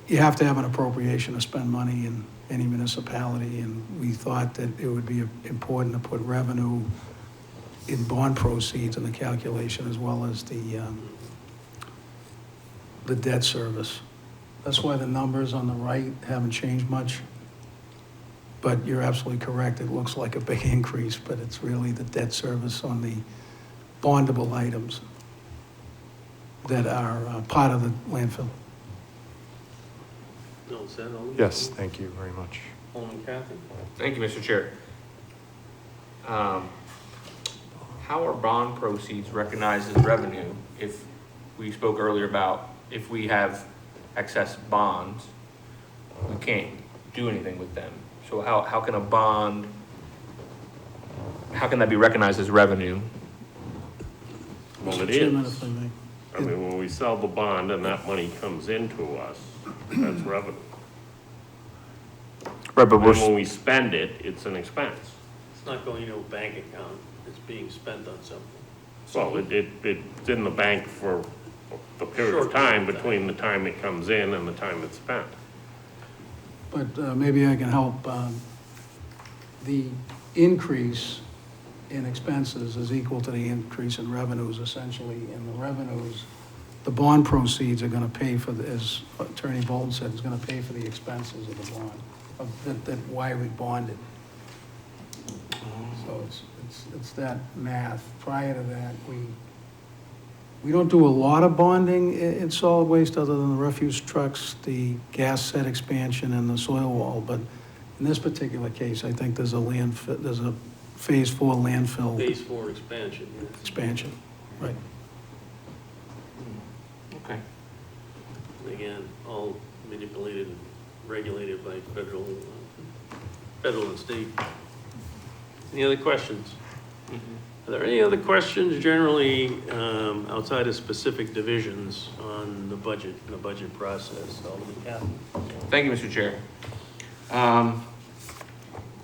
you have to have an appropriation to spend money in any municipality, and we thought that it would be important to put revenue in bond proceeds in the calculation as well as the debt service. That's why the numbers on the right haven't changed much. But you're absolutely correct, it looks like a big increase, but it's really the debt service on the bondable items that are part of the landfill. No, is that all? Yes, thank you very much. Alderman Kathy? Thank you, Mr. Chair. How are bond proceeds recognized as revenue if we spoke earlier about if we have excess bonds, we can't do anything with them? So how can a bond, how can that be recognized as revenue? Well, it Mr. Chairman, is. if I may. I mean, when we sell the bond and that money comes into us, that's revenue. Right, but And when we spend it, it's an expense. It's not going into a bank account, it's being spent on something. Well, it's in the bank for the period Short of time period of between the time it comes in and the time it's spent. But maybe I can help. The increase in expenses is equal to the increase in revenues, essentially. And the revenues, the bond proceeds are gonna pay for, as Attorney Bolton said, is gonna pay for the expenses of the bond, that why we bonded. So it's that math. Prior to that, we don't do a lot of bonding in solid waste other than the refuse trucks, the gas set expansion and the soil wall. But in this particular case, I think there's a phase 4 landfill Phase 4 expansion, yes. expansion, right? Okay. And again, all manipulated and regulated by federal and state. Any other questions? Are there any other questions generally outside of specific divisions on the budget and the budget process? Alderman Kathy? Thank you, Mr. Chair.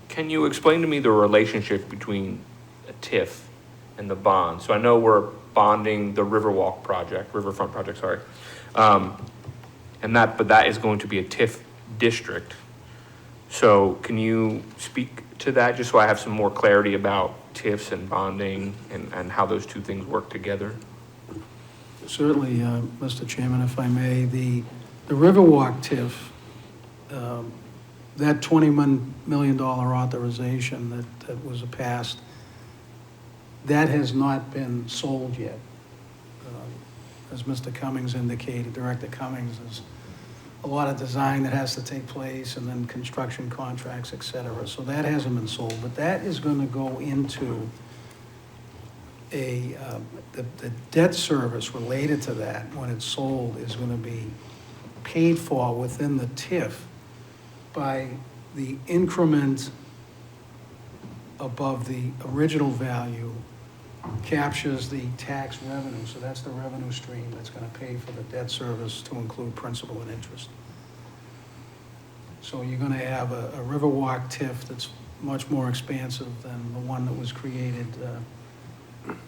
Can you explain to me the relationship between a TIF and the bond? So I know we're bonding the Riverwalk project, Riverfront project, sorry. But that is going to be a TIF district. So can you speak to that, just so I have some more clarity about TIFs and bonding and how those two things work together? Certainly, Mr. Chairman, if I may, the Riverwalk TIF, that $21 million authorization that was passed, that has not been sold yet. As Mr. Cummings indicated, Director Cummings, there's a lot of design that has to take place and then construction contracts, et cetera. So that hasn't been sold, but that is going to go into the debt service related to that when it's sold is going to be paid for within the TIF by the increment above the original value captures the tax revenue. So that's the revenue stream that's going to pay for the debt service to include principal and interest. So you're going to have a Riverwalk TIF that's much more expansive than the one that was created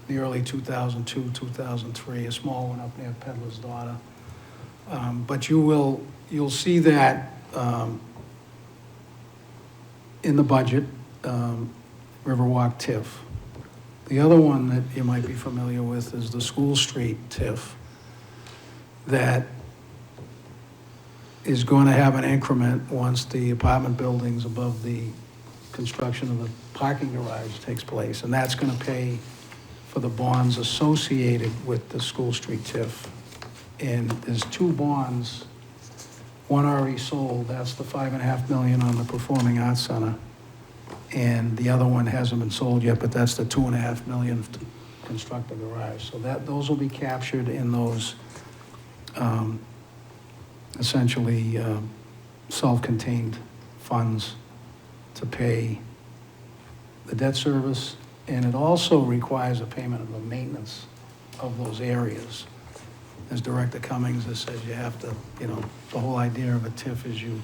the early 2002, 2003, a small one up near Peddler's Daughter. But you'll see that in the budget, Riverwalk TIF. The other one that you might be familiar with is the School Street TIF that is going to have an increment once the apartment buildings above the construction of the parking garage takes place. And that's going to pay for the bonds associated with the School Street TIF. And there's two bonds, one already sold, that's the $5.5 million on the Performing Arts Center. And the other one hasn't been sold yet, but that's the $2.5 million to construct the garage. So those will be captured in those essentially self-contained funds to pay the debt service And it also requires a payment of the maintenance of those areas. As Director Cummings has said, you have to, the whole idea of a TIF is you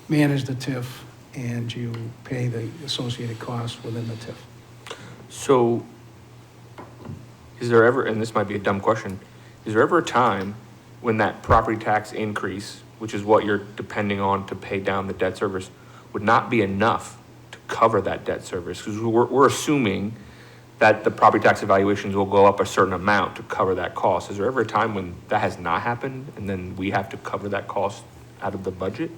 manage the TIF and you pay the associated costs within the TIF. So, is there ever, and this might be a dumb question, is there ever a time when that property tax increase, which is what you're depending on to pay down the debt service, would not be enough to cover that debt service? Because we're assuming that the property tax evaluations will go up a certain amount to cover that cost. Is there ever a time when that has not happened and then we have to cover that cost out of the budget?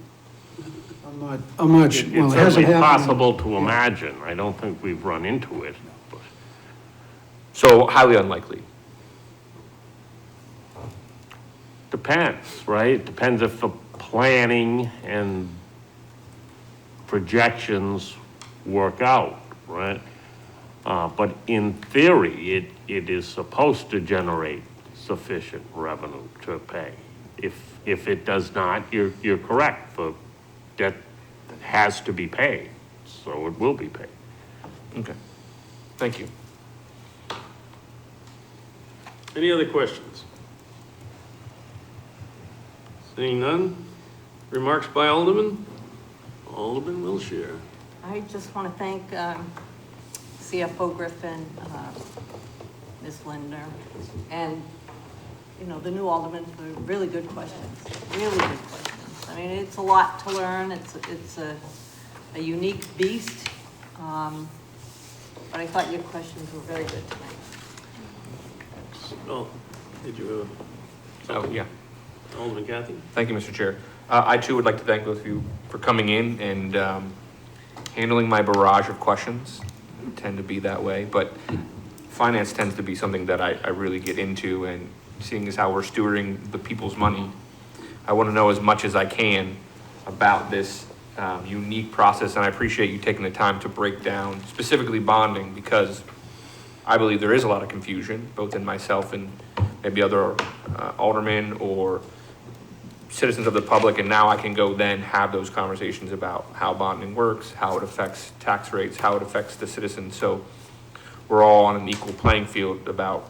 I'm not, It's well, it hasn't certainly happened. possible to imagine. I don't think we've run into it. but- So highly unlikely. Depends, right? Depends if the planning and projections work out, right? But in theory, it is supposed to generate sufficient revenue to pay. If it does not, you're correct, the debt has to be paid, so it will be paid. Okay, thank you. Any other questions? Seeing none? Remarks by Alderman? Alderman Wiltshire. I just want to thank CFO Griffin, Ms. Linder, and, the new aldermen for really good questions, really good questions. I mean, it's a lot to learn. It's a unique beast, but I thought your questions were very good tonight. Oh, did you Oh, yeah. Alderman Kathy? Thank you, Mr. Chair. I too would like to thank both of you for coming in and handling my barrage of questions. I tend to be that way, but finance tends to be something that I really get into, and seeing as how we're stewarding the people's money, I want to know as much as I can about this unique process, and I appreciate you taking the time to break down specifically bonding, because I believe there is a lot of confusion, both in myself and maybe other aldermen or citizens of the public, and now I can go then have those conversations about how bonding works, how it affects tax rates, how it affects the citizens. So we're all on an equal playing field about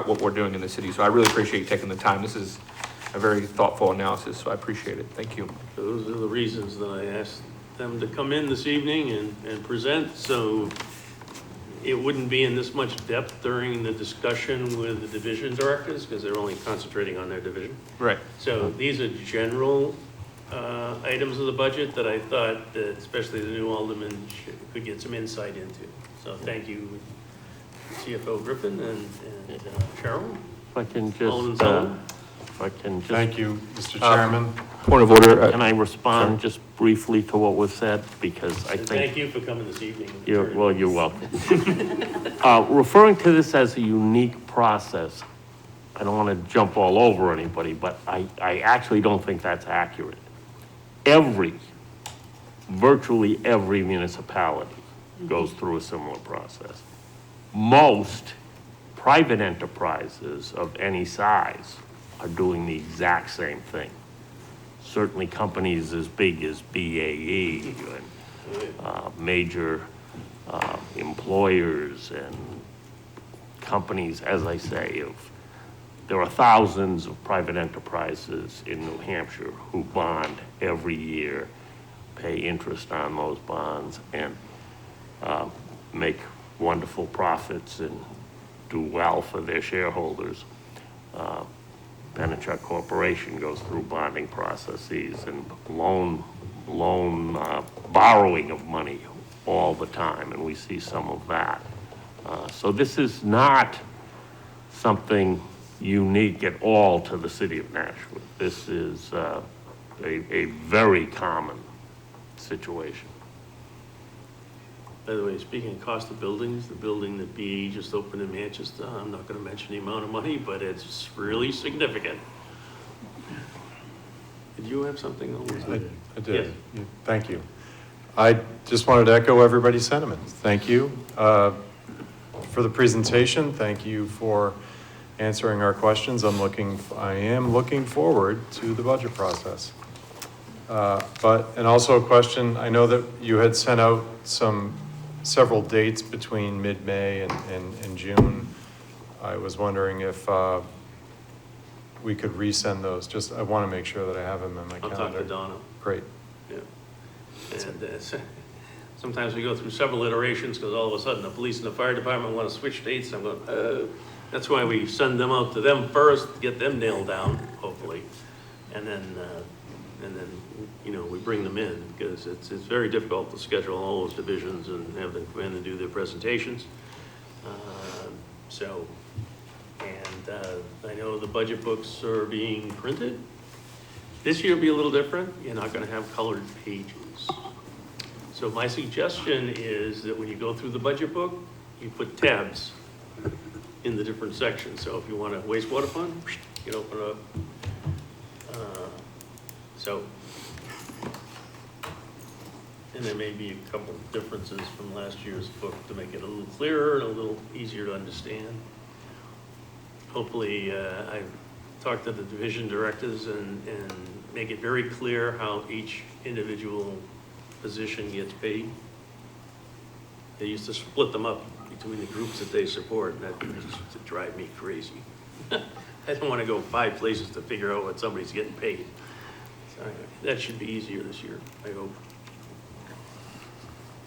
what we're doing in the city. So I really appreciate you taking the time. This is a very thoughtful analysis, so I appreciate it. Thank you. Those are the reasons that I asked them to come in this evening and present, so it wouldn't be in this much depth during the discussion with the division directors, because they're only concentrating on their division. Right. So these are general items of the budget that I thought that especially the new alderman could get some insight into. So thank you, CFO Griffin and Cheryl. If I can Alderman just, Sullivan. Thank you, Mr. Chairman. Point of order. can I respond just briefly to what was said? Because I And think. thank you for coming this evening. You're welcome. Referring to this as a unique process, I don't want to jump all over anybody, but I actually don't think that's accurate. Virtually every municipality goes through a similar process. Most private enterprises of any size are doing the exact same thing. Certainly companies as big as BAE and major employers and companies, as I say, there are thousands of private enterprises in New Hampshire who bond every year, pay interest on those bonds, and make wonderful profits and do well for their shareholders. Pennachuck Corporation goes through bonding processes and borrowing of money all the time, and we see some of that. So this is not something unique at all to the city of Nashua. This is a very common situation. By the way, speaking of cost of buildings, the building that BAE just opened in Manchester, I'm not gonna mention the amount of money, but it's really significant. Did you have something? I did. Yes. Thank you. I just wanted to echo everybody's sentiments. Thank you for the presentation. Thank you for answering our questions. I am looking forward to the budget process. And also a question, I know that you had sent out some several dates between mid-May and June. I was wondering if we could resend those, just, I want to make sure that I have them in my I'll calendar. talk to Donna. Great. Yeah. And sometimes we go through several iterations because all of a sudden the police and the fire department want to switch dates. I'm going, that's why we send them out to them first, get them nailed down, hopefully. And then, you know, we bring them in because it's very difficult to schedule all those divisions and have them come in and do their presentations. So, and I know the budget books are being printed. This year will be a little different. You're not going to have colored pages. So my suggestion is that when you go through the budget book, you put tabs in the different sections. So if you want a wastewater fund, you can open it up. And there may be a couple of differences from last year's book to make it a little clearer and a little easier to understand. Hopefully, I've talked to the division directors and make it very clear how each individual position gets paid. They used to split them up between the groups that they support, and that used to drive me crazy. I don't want to go 5 places to figure out what somebody's getting paid. So that should be easier this year, I hope.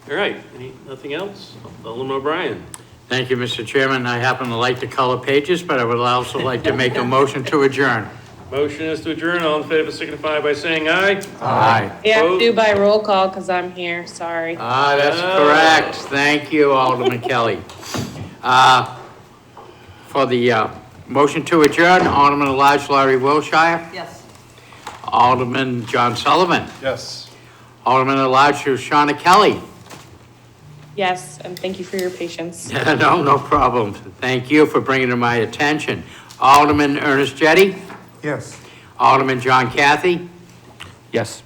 All right, nothing else? Alderman O'Brien. Thank you, Mr. Chairman. I happen to like the color pages, but I would also like to make a motion to adjourn. Motion is to adjourn. All in favor signify by saying aye. Aye. You have to do by roll call because I'm here, sorry. That's correct. Thank you, Alderman Kelly. For the motion to adjourn, Alderman at-large Larry Wilshire, Yes. Alderman John Sullivan, Yes. Alderman at-large Shauna Kelly. Yes, and thank you for your patience. No problem. Thank you for bringing it to my attention. Alderman Ernest Jettie, Yes. Alderman John Cathy, Yes.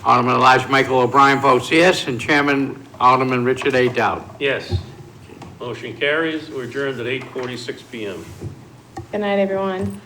Alderman at-large Michael O'Brien votes yes, and Chairman Alderman Richard A. Dowd. Yes. Motion carries. We're adjourned at 8:46 PM. Good night, everyone.